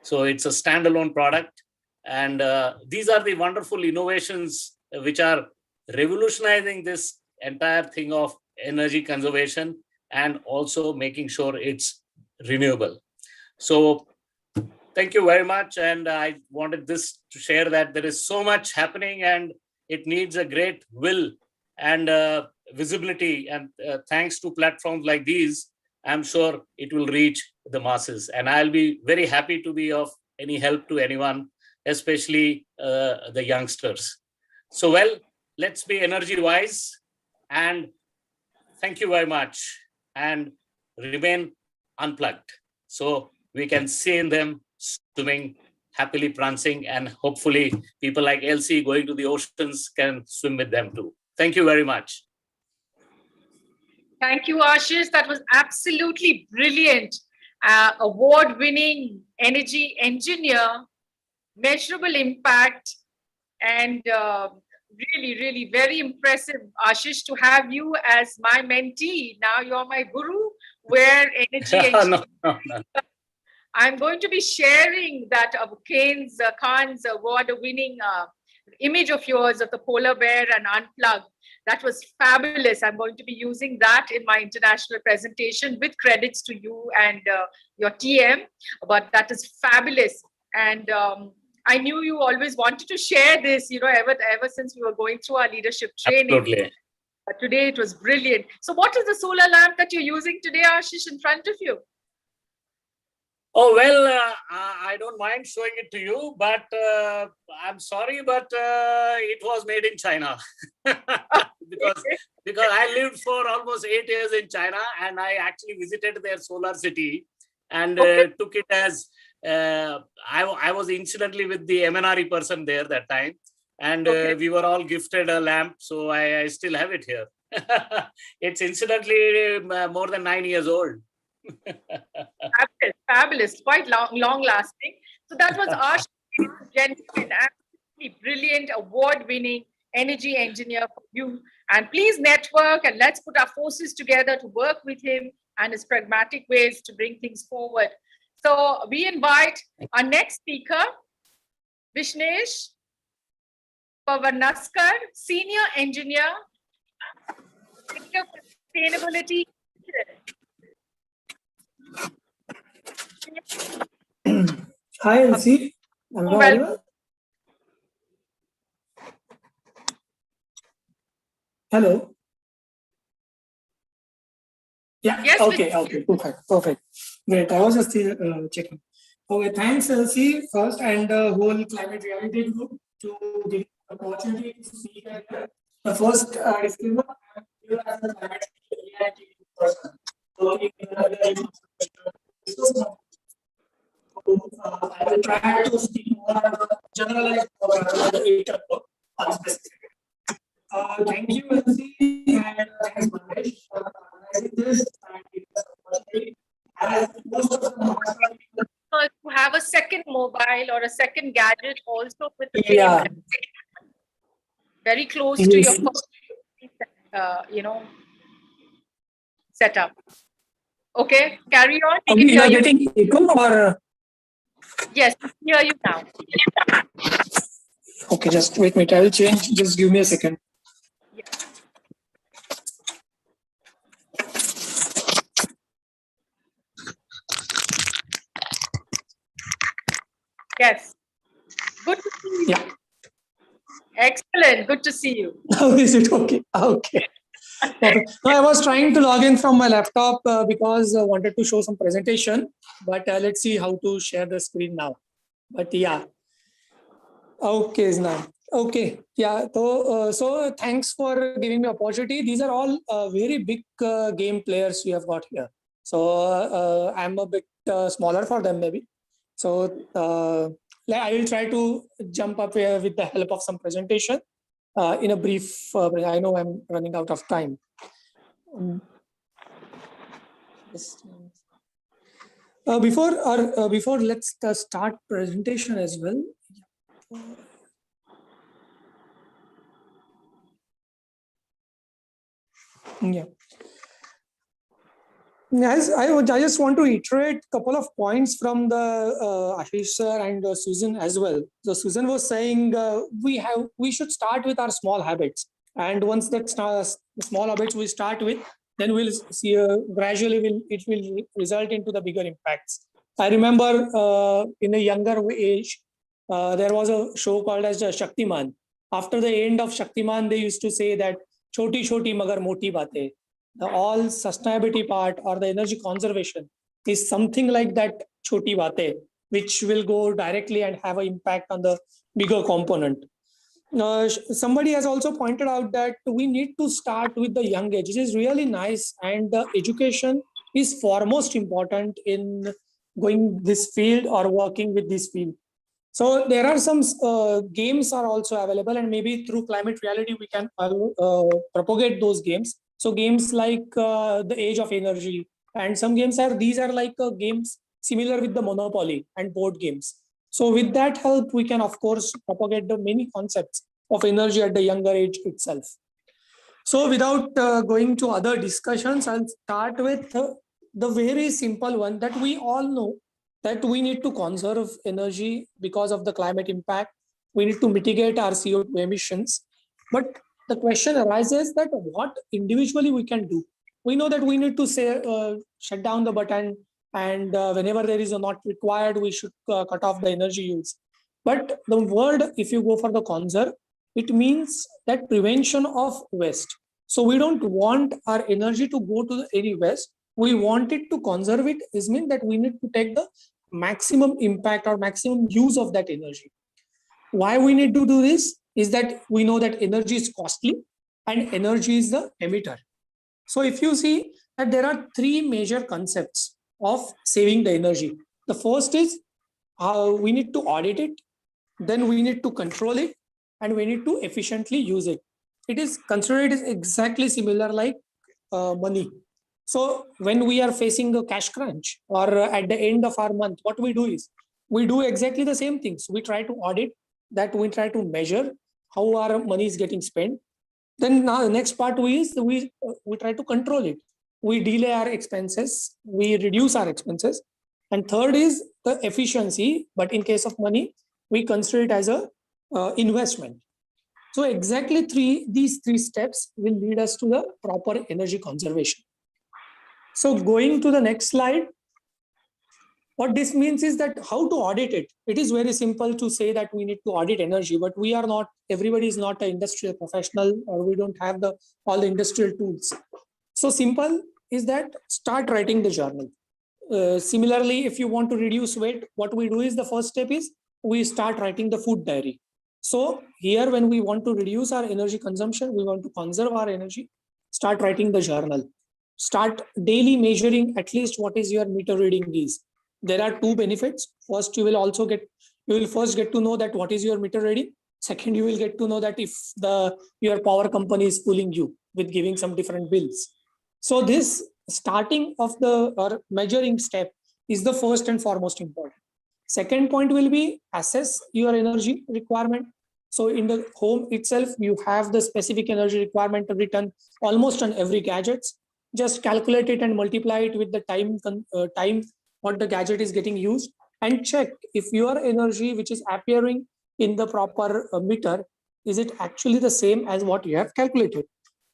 So it's a standalone product, and these are the wonderful innovations which are revolutionizing this entire thing of energy conservation and also making sure it's renewable. So thank you very much. And I wanted this to share that there is so much happening and it needs a great will and visibility. And thanks to platforms like these, I'm sure it will reach the masses. And I'll be very happy to be of any help to anyone, especially the youngsters. So, well, let's be energy wise, and thank you very much, and remain unplugged so we can see in them swimming, happily prancing, and hopefully people like Elsie going to the oceans can swim with them too. Thank you very much. Thank you, Ashish. That was absolutely brilliant. Award-winning energy engineer, measurable impact, and really, really very impressive, Ashish, to have you as my mentee. Now you're my guru, where energy engineering. No. I'm going to be sharing that Khan's award-winning image of yours of the polar bear and unplugged. That was fabulous. I'm going to be using that in my international presentation with credits to you and your TM. But that is fabulous. And I knew you always wanted to share this, ever since we were going through our leadership training. Absolutely. But today it was brilliant. So what is the solar lamp that you're using today, Ashish, in front of you? Oh, well, I don't mind showing it to you, but I'm sorry, but it was made in China. because I lived for almost 8 years in China, and I actually visited their solar city and took it as, I was incidentally with the MNRE person there that time, and we were all gifted a lamp, so I still have it here. It's incidentally more than 9 years old. Fabulous, quite long lasting. So that was Ashish, genuine, absolutely brilliant, award-winning energy engineer for you. And please network and let's put our forces together to work with him and his pragmatic ways to bring things forward. So we invite our next speaker, Vishnesh Pavarnaskar, Senior Engineer, Sustainability. Hi, Elsie. Am I audible? Hello. Yeah. Yes, okay. Perfect. Great. I was just checking. Okay. Thanks, Elsie, first, and the whole climate reality group to give the opportunity to speak at the first disclaimer. You as the climate reality person. Working in I will try to speak more generalized specific. Thank you, Elsie, and thanks, Bhavesh, for organizing this. As most of the to have a second mobile or a second gadget also with the same very close to your setup. Okay, carry on. You are getting echo or? Yes, hear you now. Okay, just wait a minute. I will change. Just give me a second. Yes. Good to see you. Yeah. Excellent. Good to see you. How is it? Okay. Okay. No, I was trying to log in from my laptop because I wanted to show some presentation, but let's see how to share the screen now. But yeah. Okay, Isna. Okay. Yeah. So thanks for giving me opportunity. These are all very big game players we have got here. So I'm a bit smaller for them maybe. So I will try to jump up here with the help of some presentation. In a brief, I know I'm running out of time. Before let's start presentation as well. Yeah. As I just want to iterate a couple of points from the Ashish sir and Susan as well. So Susan was saying we should start with our small habits, and once that small habits we start with, then we'll see gradually it will result into the bigger impacts. I remember in a younger age there was a show called as Shaktiman. After the end of Shaktiman, they used to say that "Choti choti magar moti baatein." The all sustainability part or the energy conservation is something like that choti bate, which will go directly and have an impact on the bigger component. Somebody has also pointed out that we need to start with the young age. It is really nice, and the education is foremost important in going this field or working with this field. So there are some games are also available, and maybe through climate reality we can propagate those games. So games like the Age of Energy, and some games these are like games similar with the Monopoly and board games. So with that help, we can of course propagate the many concepts of energy at the younger age itself. So without going to other discussions, I'll start with the very simple one that we all know, that we need to conserve energy because of the climate impact. We need to mitigate our CO2 emissions. But the question arises that what individually we can do. We know that we need to say shut down the button, and whenever there is a not required, we should cut off the energy use. But the word, if you go for the conserve, it means that prevention of waste. So we don't want our energy to go to any waste. We want it to conserve it. This means that we need to take the maximum impact or maximum use of that energy. Why we need to do this is that we know that energy is costly and energy is the emitter. So if you see that there are three major concepts of saving the energy. The first is we need to audit it, then we need to control it, and we need to efficiently use it. It is considered exactly similar like money. So when we are facing a cash crunch or at the end of our month, what we do is we do exactly the same things. We try to audit that, we try to measure how our money is getting spent. Then now the next part is we try to control it. We delay our expenses, we reduce our expenses. And third is the efficiency, but in case of money, we consider it as a investment. So exactly these three steps will lead us to the proper energy conservation. So going to the next slide, what this means is that how to audit it. It is very simple to say that we need to audit energy, but we are not, everybody is not an industrial professional, or we don't have all the industrial tools. So simple is that start writing the journal. Similarly, if you want to reduce weight, what we do is the first step is we start writing the food diary. So here, when we want to reduce our energy consumption, we want to conserve our energy, start writing the journal. Start daily measuring at least what is your meter reading is. There are two benefits. First, you will first get to know that what is your meter reading. Second, you will get to know that if your power company is pulling you with giving some different bills. So this starting of or measuring step is the first and foremost important. Second point will be assess your energy requirement. So in the home itself, you have the specific energy requirement written almost on every gadget. Just calculate it and multiply it with the time what the gadget is getting used, and check if your energy which is appearing in the proper meter, is it actually the same as what you have calculated.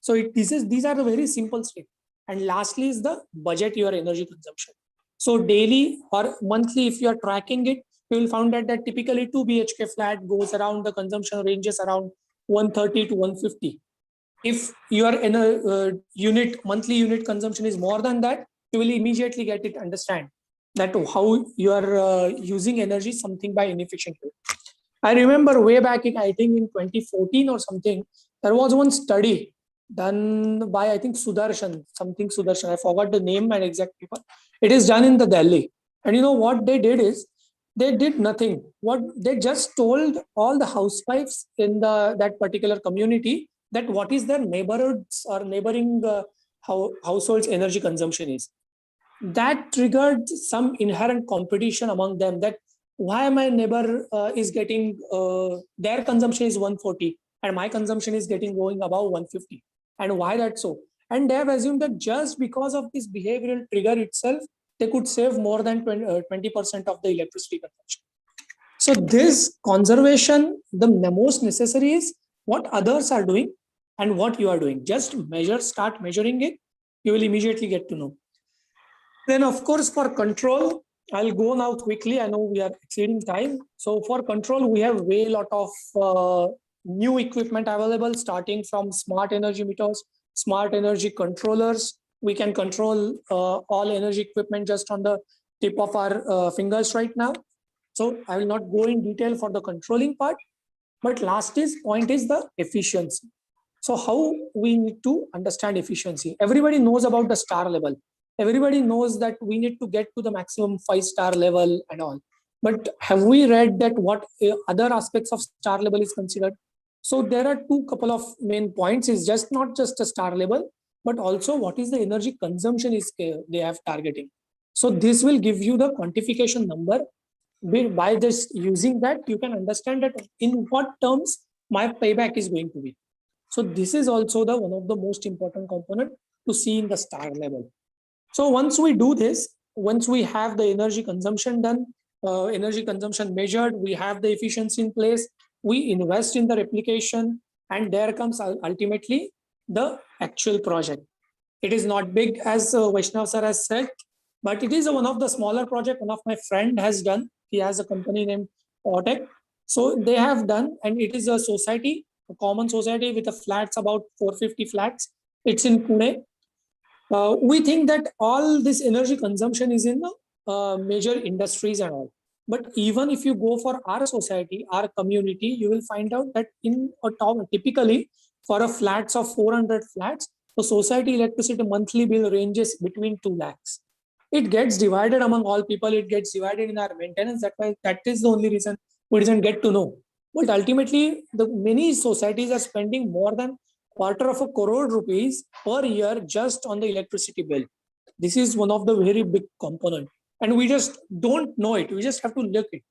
So these are the very simple steps. And lastly is the budget your energy consumption. So daily or monthly, if you are tracking it, you will find that typically 2 BHK flat goes around, the consumption ranges around 130 to 150. If your monthly unit consumption is more than that, you will immediately get it, understand that how you are using energy something by inefficient way. I remember way back I think in 2014 or something, there was one study done by I think Sudarshan, I forgot the name and exact people. It is done in the Delhi. And you know what they did is, they did nothing. What they just told all the housewives in that particular community that what is their neighborhoods or neighboring households energy consumption is. that triggered some inherent competition among them, that why my neighbor is getting, their consumption is 140 and my consumption is getting going above 150, and why that so? And they have assumed that just because of this behavioral trigger itself, they could save more than 20% of the electricity consumption. So this conservation, the most necessary is what others are doing and what you are doing. Just start measuring it, you will immediately get to know. Then of course, for control, I'll go now quickly. I know we are exceeding time. So for control, we have way lot of new equipment available, starting from smart energy meters, smart energy controllers. We can control all energy equipment just on the tip of our fingers right now. So I will not go in detail for the controlling part, but point is the efficiency. So how we need to understand efficiency? Everybody knows about the star level. Everybody knows that we need to get to the maximum 5-star level and all. But have we read that what other aspects of star level is considered? So there are couple of main points. Is just not just a star level, but also what is the energy consumption is they have targeting. So this will give you the quantification number. By this using that, you can understand that in what terms my payback is going to be. So this is also the one of the most important component to see in the star level. So once we do this, once we have the energy consumption done, energy consumption measured, we have the efficiency in place, we invest in the replication, and there comes ultimately the actual project. It is not big as Vaishnav sir has said, but it is one of the smaller project one of my friend has done. He has a company named Otec. So they have done, and it is a society, a common society with a flats, about 450 flats. It's in Pune. We think that all this energy consumption is in the major industries and all. But even if you go for our society, our community, you will find out that in a town, typically for a flats of 400 flats, the society electricity monthly bill ranges between 2 lakhs. It gets divided among all people. It gets divided in our maintenance. That is the only reason we didn't get to know. But ultimately, the many societies are spending more than ₹250 crore rupees per year just on the electricity bill. This is one of the very big component, and we just don't know it. We just have to look it.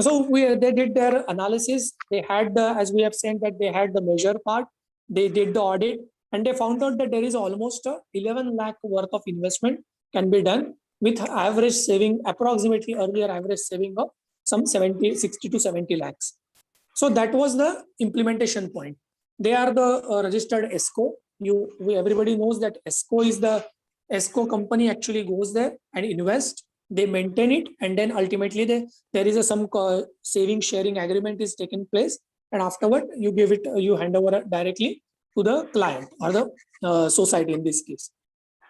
So they did their analysis. They had as we have said, that they had the measure part. They did the audit, and they found out that there is almost 11 lakh worth of investment can be done with average saving, approximately earlier average saving of some 60 to 70 lakhs. So that was the implementation point. They are the registered ESCO. Everybody knows that ESCO is the ESCO company actually goes there and invest. They maintain it, and then ultimately there is some saving sharing agreement is taken place, and afterward you hand over directly to the client or the society in this case.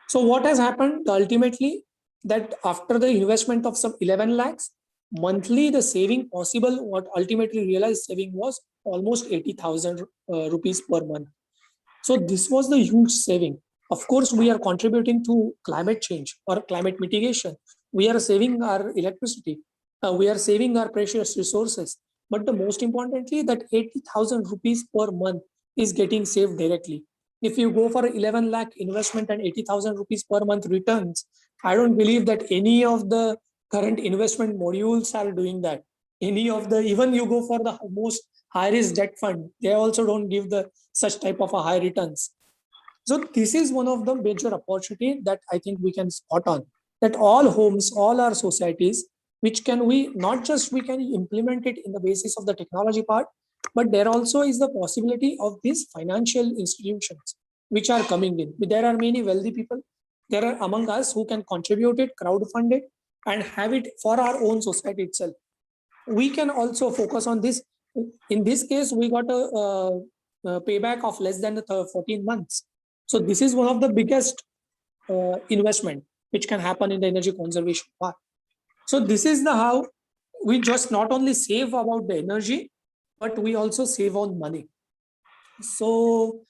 So what has happened ultimately, that after the investment of some 11 lakhs, monthly the saving possible, what ultimately realized saving was almost 80,000 rupees per month. So this was the huge saving. Of course, we are contributing to climate change or climate mitigation. We are saving our electricity. We are saving our precious resources. But the most importantly, that 80,000 rupees per month is getting saved directly. If you go for 11 lakh investment and 80,000 rupees per month returns, I don't believe that any of the current investment modules are doing that. Even you go for the most high risk debt fund, they also don't give such type of a high returns. So this is one of the major opportunity that I think we can spot on, that all homes, all our societies, which can we can implement it in the basis of the technology part, but there also is the possibility of these financial institutions which are coming in. There are many wealthy people. There are among us who can contribute it, crowdfund it, and have it for our own society itself. We can also focus on this. In this case, we got a payback of less than 14 months. So this is one of the biggest investment which can happen in the energy conservation part. So this is how we just not only save about the energy, but we also save on money. So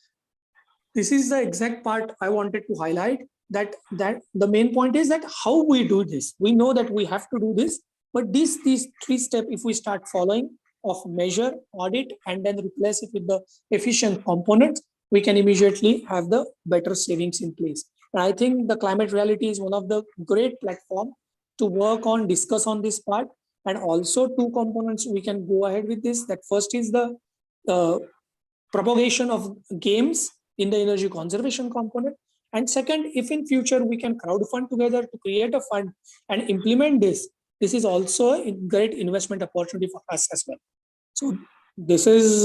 this is the exact part I wanted to highlight, that the main point is that how we do this. We know that we have to do this, but these 3 steps, if we start following of measure, audit, and then replace it with the efficient components, we can immediately have the better savings in place. And I think the climate reality is one of the great platform to work on, discuss on this part. And also two components we can go ahead with this. That first is the propagation of games in the energy conservation component. And second, if in future we can crowdfund together to create a fund and implement this, this is also a great investment opportunity for us as well. So this is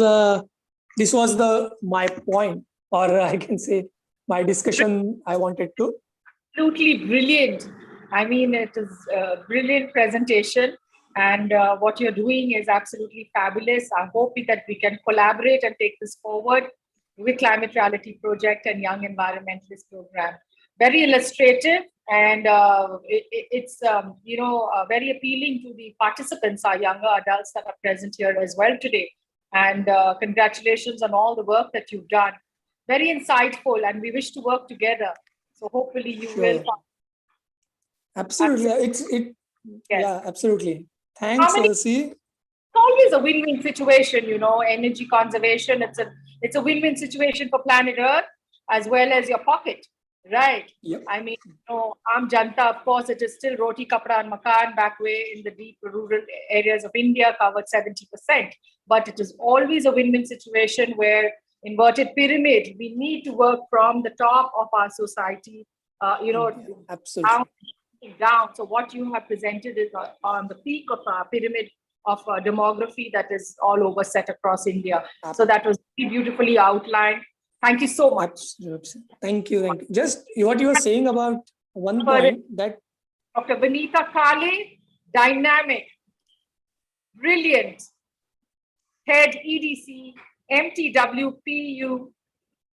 this was my point, or I can say my discussion I wanted to. Absolutely brilliant. I mean, it is a brilliant presentation, and what you're doing is absolutely fabulous. I hope that we can collaborate and take this forward with Climate Reality Project and Young Environmentalist Program. Very illustrative, and it's very appealing to the participants, our younger adults that are present here as well today. And congratulations on all the work that you've done. Very insightful, and we wish to work together. So hopefully you will. Absolutely. Yeah, absolutely. Thanks, Elsie. It's always a win-win situation, energy conservation. It's a win-win situation for planet Earth as well as your pocket, right? Yep. I mean, Aam Janta, of course, it is still roti, kapra, and makan back way in the deep rural areas of India, covered 70%. But it is always a win-win situation where inverted pyramid, we need to work from the top of our society, absolutely. down. So what you have presented is on the peak of our pyramid of demography that is all over set across India. So that was beautifully outlined. Thank you so much. Thank you. Just what you were saying about one point that Dr. Vinita Kale, dynamic, brilliant, head EDC, MTWPU,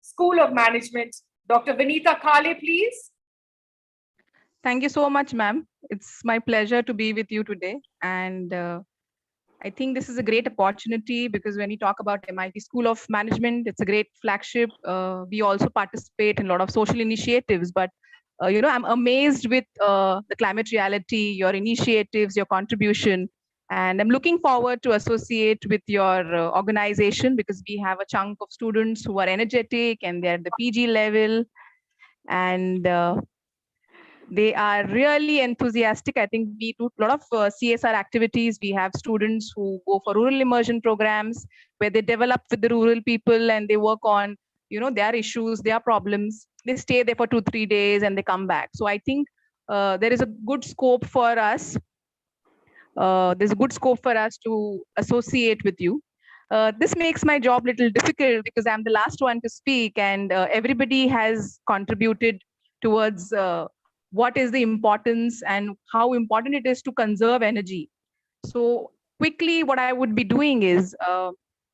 School of Management. Dr. Vinita Kale, please. Thank you so much, ma'am. It's my pleasure to be with you today. And I think this is a great opportunity because when we talk about MIT School of Management, it's a great flagship. We also participate in a lot of social initiatives, but I'm amazed with the climate reality, your initiatives, your contribution. And I'm looking forward to associate with your organization because we have a chunk of students who are energetic and they're at the PG level. And they are really enthusiastic. I think we do a lot of CSR activities. We have students who go for rural immersion programs where they develop with the rural people and they work on, their issues, their problems. They stay there for 2-3 days and they come back. So I think there is a good scope for us. There's a good scope for us to associate with you. This makes my job a little difficult because I'm the last one to speak and everybody has contributed towards what is the importance and how important it is to conserve energy. So quickly, what I would be doing is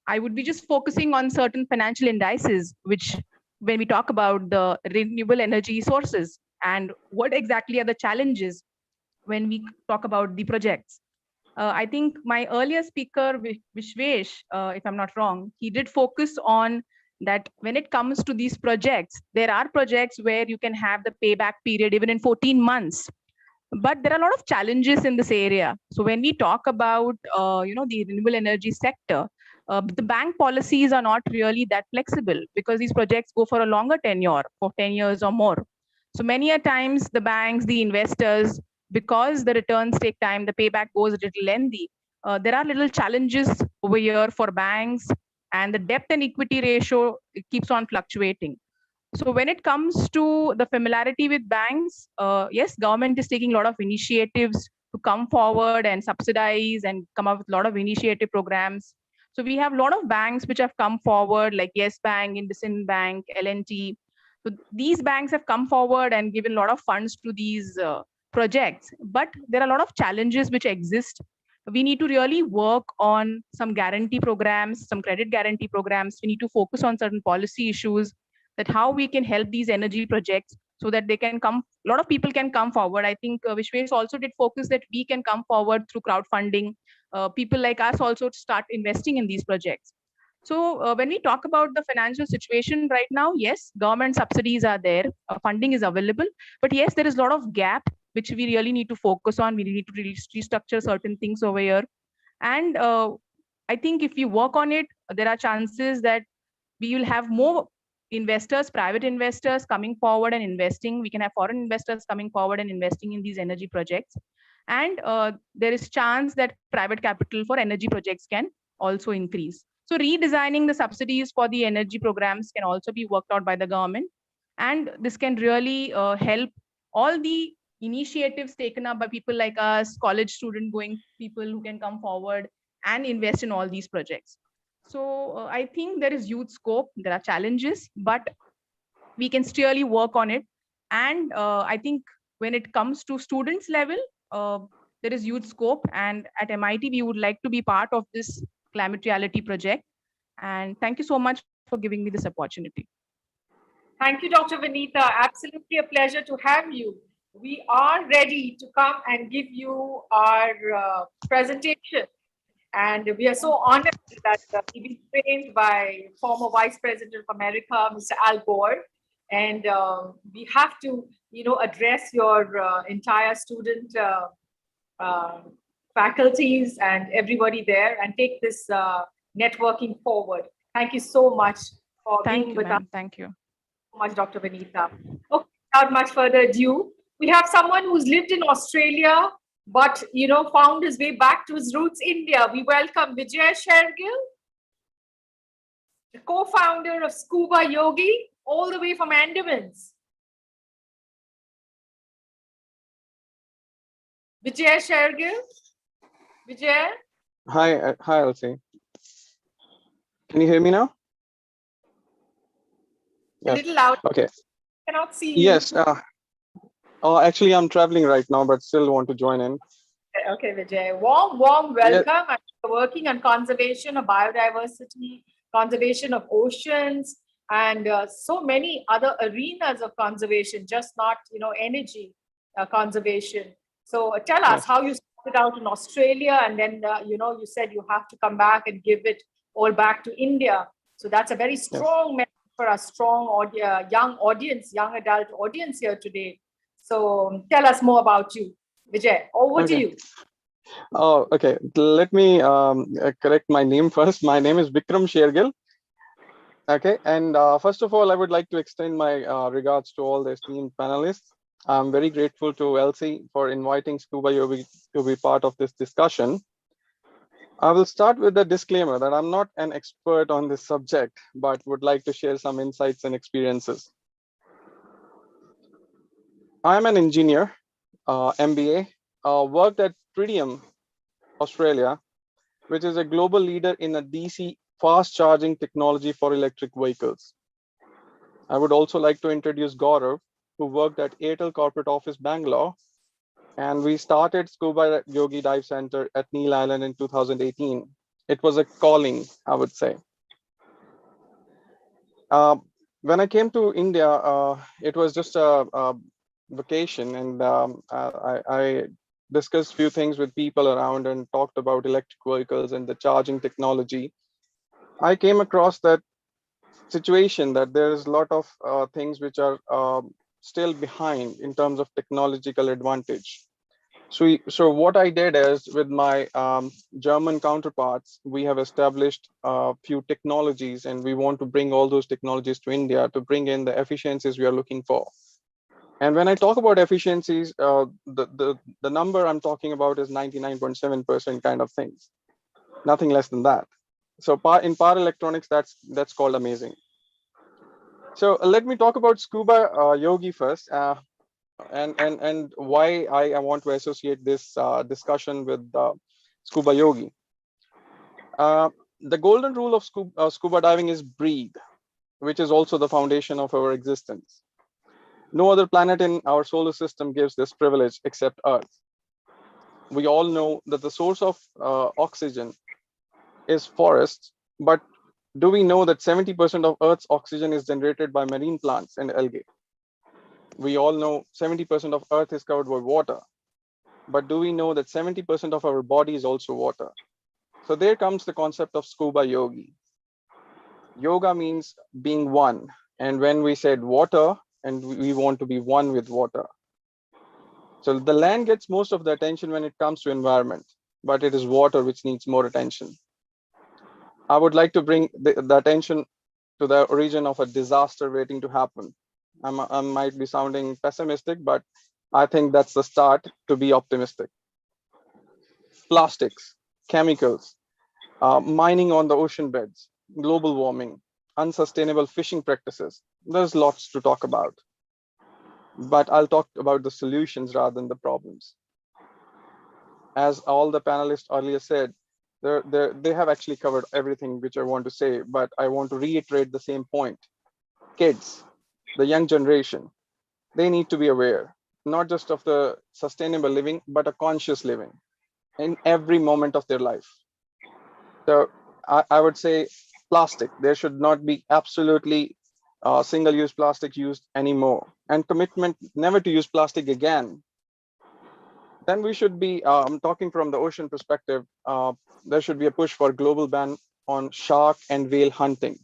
I would be just focusing on certain financial indices, which when we talk about the renewable energy sources and what exactly are the challenges when we talk about the projects. I think my earlier speaker, Vishwesh, if I'm not wrong, he did focus on that when it comes to these projects, there are projects where you can have the payback period even in 14 months. But there are a lot of challenges in this area. So when we talk about, the renewable energy sector, the bank policies are not really that flexible because these projects go for a longer tenure, for 10 years or more. So many a times the banks, the investors, because the returns take time, the payback goes a little lengthy. There are little challenges over here for banks, and the debt and equity ratio keeps on fluctuating. So when it comes to the familiarity with banks, yes, government is taking a lot of initiatives to come forward and subsidize and come up with a lot of initiative programs. So we have a lot of banks which have come forward like Yes Bank, IndusInd Bank, L&T. So these banks have come forward and given a lot of funds to these projects, but there are a lot of challenges which exist. We need to really work on some guarantee programs, some credit guarantee programs. We need to focus on certain policy issues, that how we can help these energy projects so that they can come, a lot of people can come forward. I think Vishwesh also did focus that we can come forward through crowdfunding. People like us also start investing in these projects. So when we talk about the financial situation right now, yes, government subsidies are there, funding is available, but yes, there is a lot of gap which we really need to focus on. We need to really restructure certain things over here. And I think if we work on it, there are chances that we will have more investors, private investors coming forward and investing. We can have foreign investors coming forward and investing in these energy projects. And there is chance that private capital for energy projects can also increase. So redesigning the subsidies for the energy programs can also be worked out by the government. And this can really help all the initiatives taken up by people like us, college student going people who can come forward and invest in all these projects. So I think there is huge scope. There are challenges, but we can really work on it. And I think when it comes to students level, there is huge scope. And at MIT, we would like to be part of this climate reality project. And thank you so much for giving me this opportunity. Thank you, Dr. Vanitha. Absolutely a pleasure to have you. We are ready to come and give you our presentation. And we are so honored that we've been trained by former Vice President of America, Mr. Al Gore. And we have to, address your entire student faculties and everybody there and take this networking forward. Thank you so much for being with us. Thank you so much, Dr. Vanitha. Okay, without much further ado, we have someone who's lived in Australia, but found his way back to his roots, India. We welcome Vijay Shergill, the co-founder of Scuba Yogi, all the way from Andamans. Vijay Shergill. Vijay. Hi, Elsie. Can you hear me now? Yes. A little loud. Okay. Cannot see you. Yes. Actually, I'm traveling right now, but still want to join in. Okay, Vijay. Warm welcome. Yes. I'm working on conservation of biodiversity, conservation of oceans, and so many other arenas of conservation, just not, energy conservation. So tell us how you started out in Australia, and then, you said you have to come back and give it all back to India. So that's a very strong message for a strong young adult audience here today. So tell us more about you, Vijay. Over to you. Oh, okay. Let me correct my name first. My name is Vikram Shergill. Okay. And first of all, I would like to extend my regards to all the esteemed panelists. I'm very grateful to Elsie for inviting Scuba Yogi to be part of this discussion. I will start with a disclaimer that I'm not an expert on this subject, but would like to share some insights and experiences. I'm an engineer, MBA, worked at Tritium, Australia, which is a global leader in a DC fast charging technology for electric vehicles. I would also like to introduce Gaurav, who worked at Airtel Corporate Office, Bangalore, and we started Scuba Yogi Dive Center at Neil Island in 2018. It was a calling, I would say. When I came to India, it was just a vacation, and I discussed a few things with people around and talked about electric vehicles and the charging technology. I came across that situation that there's a lot of things which are still behind in terms of technological advantage. So what I did is, with my German counterparts, we have established a few technologies, and we want to bring all those technologies to India to bring in the efficiencies we are looking for. And when I talk about efficiencies, the number I'm talking about is 99.7% kind of things, nothing less than that. So in power electronics, that's called amazing. So let me talk about Scuba Yogi first, and why I want to associate this discussion with Scuba Yogi. The golden rule of scuba diving is breathe, which is also the foundation of our existence. No other planet in our solar system gives this privilege except Earth. We all know that the source of oxygen is forests, but do we know that 70% of Earth's oxygen is generated by marine plants and algae? We all know 70% of Earth is covered by water, but do we know that 70% of our body is also water? So there comes the concept of Scuba Yogi. Yoga means being one. And when we said water, and we want to be one with water. So the land gets most of the attention when it comes to environment, but it is water which needs more attention. I would like to bring the attention to the origin of a disaster waiting to happen. I might be sounding pessimistic, but I think that's the start to be optimistic. Plastics, chemicals, mining on the ocean beds, global warming, unsustainable fishing practices. There's lots to talk about, but I'll talk about the solutions rather than the problems. As all the panelists earlier said, they have actually covered everything which I want to say, but I want to reiterate the same point. Kids, the young generation, they need to be aware, not just of the sustainable living, but a conscious living in every moment of their life. So I would say plastic, there should not be absolutely single-use plastic used anymore, and commitment never to use plastic again. Then we should be, I'm talking from the ocean perspective, there should be a push for global ban on shark and whale hunting,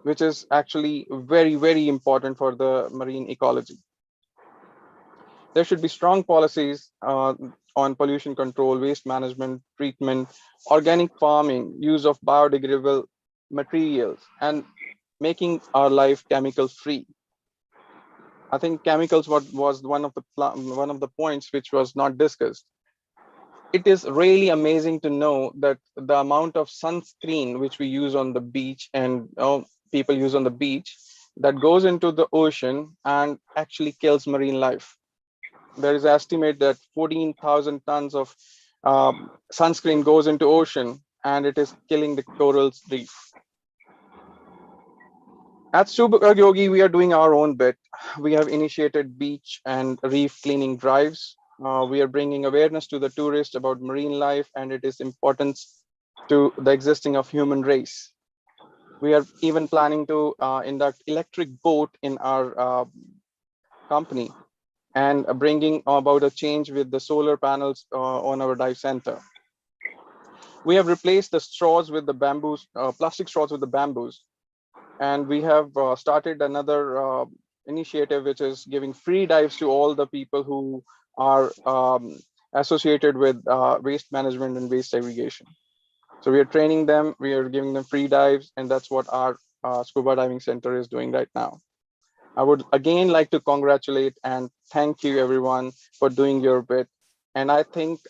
which is actually very, very important for the marine ecology. There should be strong policies on pollution control, waste management, treatment, organic farming, use of biodegradable materials, and making our life chemical free. I think chemicals was one of the points which was not discussed. It is really amazing to know that the amount of sunscreen which we use on the beach and people use on the beach that goes into the ocean and actually kills marine life. There is an estimate that 14,000 tons of sunscreen goes into ocean and it is killing the coral reef. At Subha Yogi, we are doing our own bit. We have initiated beach and reef cleaning drives. We are bringing awareness to the tourists about marine life and its importance to the existing of human race. We are even planning to induct electric boat in our company and bringing about a change with the solar panels on our dive center. We have replaced the straws with the bamboos, plastic straws with the bamboos. And we have started another initiative, which is giving free dives to all the people who are associated with waste management and waste segregation. So we are training them, we are giving them free dives, and that's what our scuba diving center is doing right now. I would again like to congratulate and thank you everyone for doing your bit. And I think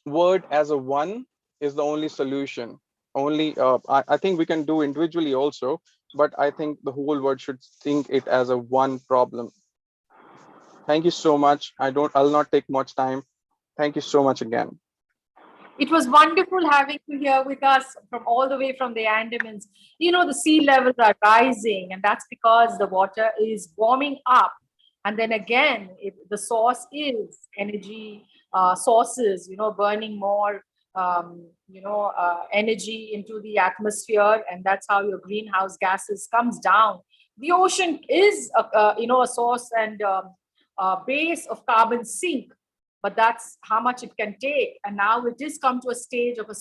word as a one is the only solution. I think we can do individually also, but I think the whole world should think it as a one problem. Thank you so much. I'll not take much time. Thank you so much again. It was wonderful having you here with us from all the way from the Andamans. You know, the sea levels are rising, and that's because the water is warming up. And then again, the source is energy sources, you know, burning more energy into the atmosphere, and that's how your greenhouse gases comes down. The ocean is a source and base of carbon sink, but that's how much it can take. And now it is come to a stage of a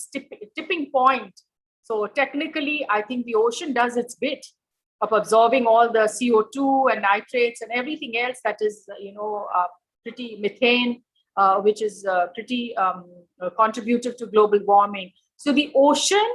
tipping point. So technically, I think the ocean does its bit of absorbing all the CO2 and nitrates and everything else that is, pretty methane, which is pretty contributive to global warming. So the ocean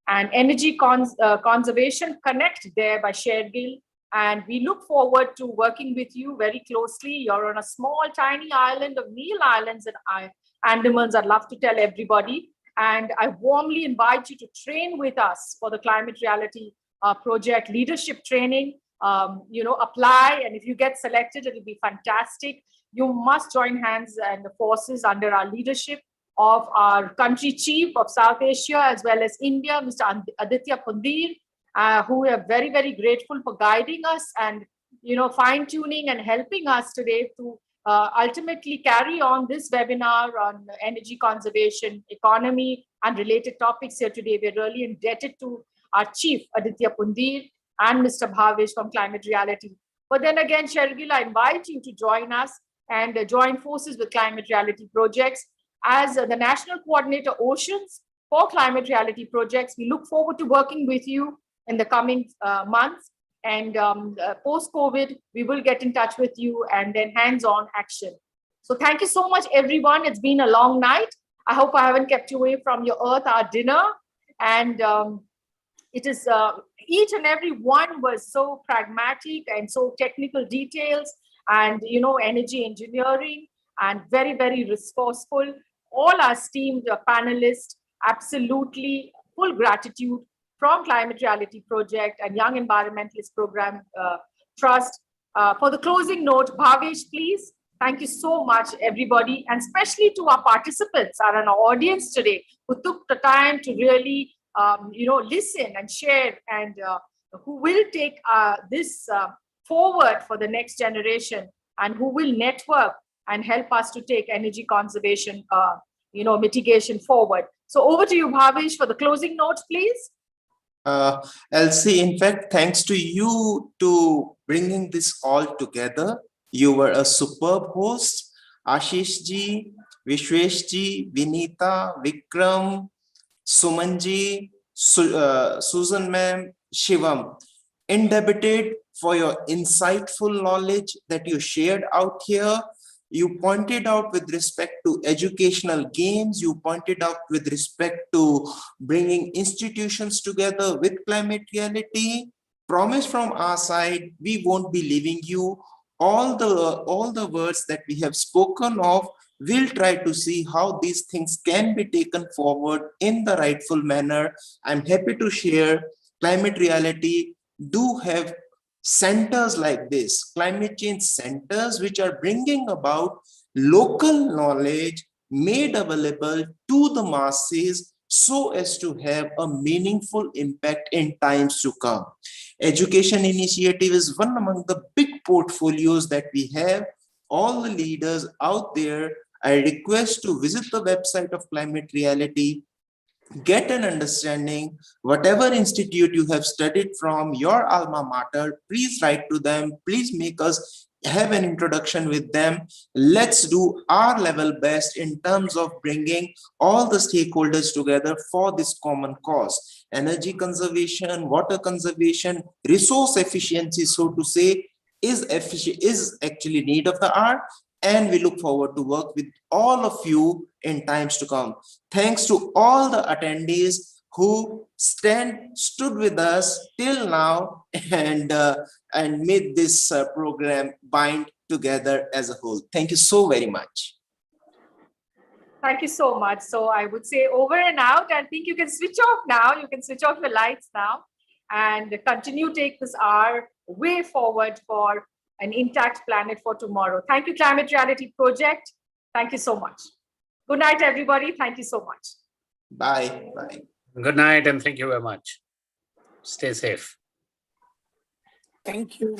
and energy conservation connect there by Shergill. And we look forward to working with you very closely. You're on a small, tiny island of Neil Islands and Andamans, I'd love to tell everybody. And I warmly invite you to train with us for the Climate Reality Project leadership training. Apply, and if you get selected, it'll be fantastic. You must join hands and forces under our leadership of our country chief of South Asia, as well as India, Mr. Aditya Pundir, who we are very, very grateful for guiding us and, fine-tuning and helping us today to ultimately carry on this webinar on energy conservation, economy, and related topics here today. We're really indebted to our chief, Aditya Pundir, and Mr. Bhavesh from Climate Reality. But then again, Shergill, I invite you to join us and join forces with Climate Reality Projects as the National Coordinator Oceans for Climate Reality Projects. We look forward to working with you in the coming months, and post-COVID, we will get in touch with you and then hands-on action. So thank you so much, everyone. It's been a long night. I hope I haven't kept you away from your Earth Hour dinner. And it is each and every one was so pragmatic and so technical details and energy engineering and very, very resourceful. All our esteemed panelists, absolutely full gratitude from Climate Reality Project and Young Environmentalist Program Trust. For the closing note, Bhavesh, please. Thank you so much, everybody, and especially to our participants and our audience today who took the time to really, listen and share, and who will take this forward for the next generation, and who will network and help us to take energy conservation, mitigation forward. So over to you, Bhavesh, for the closing note, please. Elsie, in fact, thanks to you to bringing this all together. You were a superb host. Ashish ji, Vishwesh ji, Vinita, Vikram, Suman ji, Susan ma'am, Shivam, indebted for your insightful knowledge that you shared out here. You pointed out with respect to educational games, you pointed out with respect to bringing institutions together with climate reality. Promise from our side, we won't be leaving you. All the words that we have spoken of, we'll try to see how these things can be taken forward in the rightful manner. I'm happy to share climate reality do have centers like this, climate change centers, which are bringing about local knowledge made available to the masses so as to have a meaningful impact in times to come. Education initiative is one among the big portfolios that we have. All the leaders out there, I request to visit the website of Climate Reality, get an understanding. Whatever institute you have studied from, your alma mater, please write to them. Please make us have an introduction with them. Let's do our level best in terms of bringing all the stakeholders together for this common cause. Energy conservation, water conservation, resource efficiency, so to say, is actually need of the hour. And we look forward to work with all of you in times to come. Thanks to all the attendees who stood with us till now and made this program bind together as a whole. Thank you so very much. Thank you so much. So I would say over and out. I think you can switch off now. You can switch off your lights now and continue take this hour way forward for an intact planet for tomorrow. Thank you, Climate Reality Project. Thank you so much. Good night, everybody. Thank you so much. Bye. Bye. Good night, and thank you very much. Stay safe. Thank you.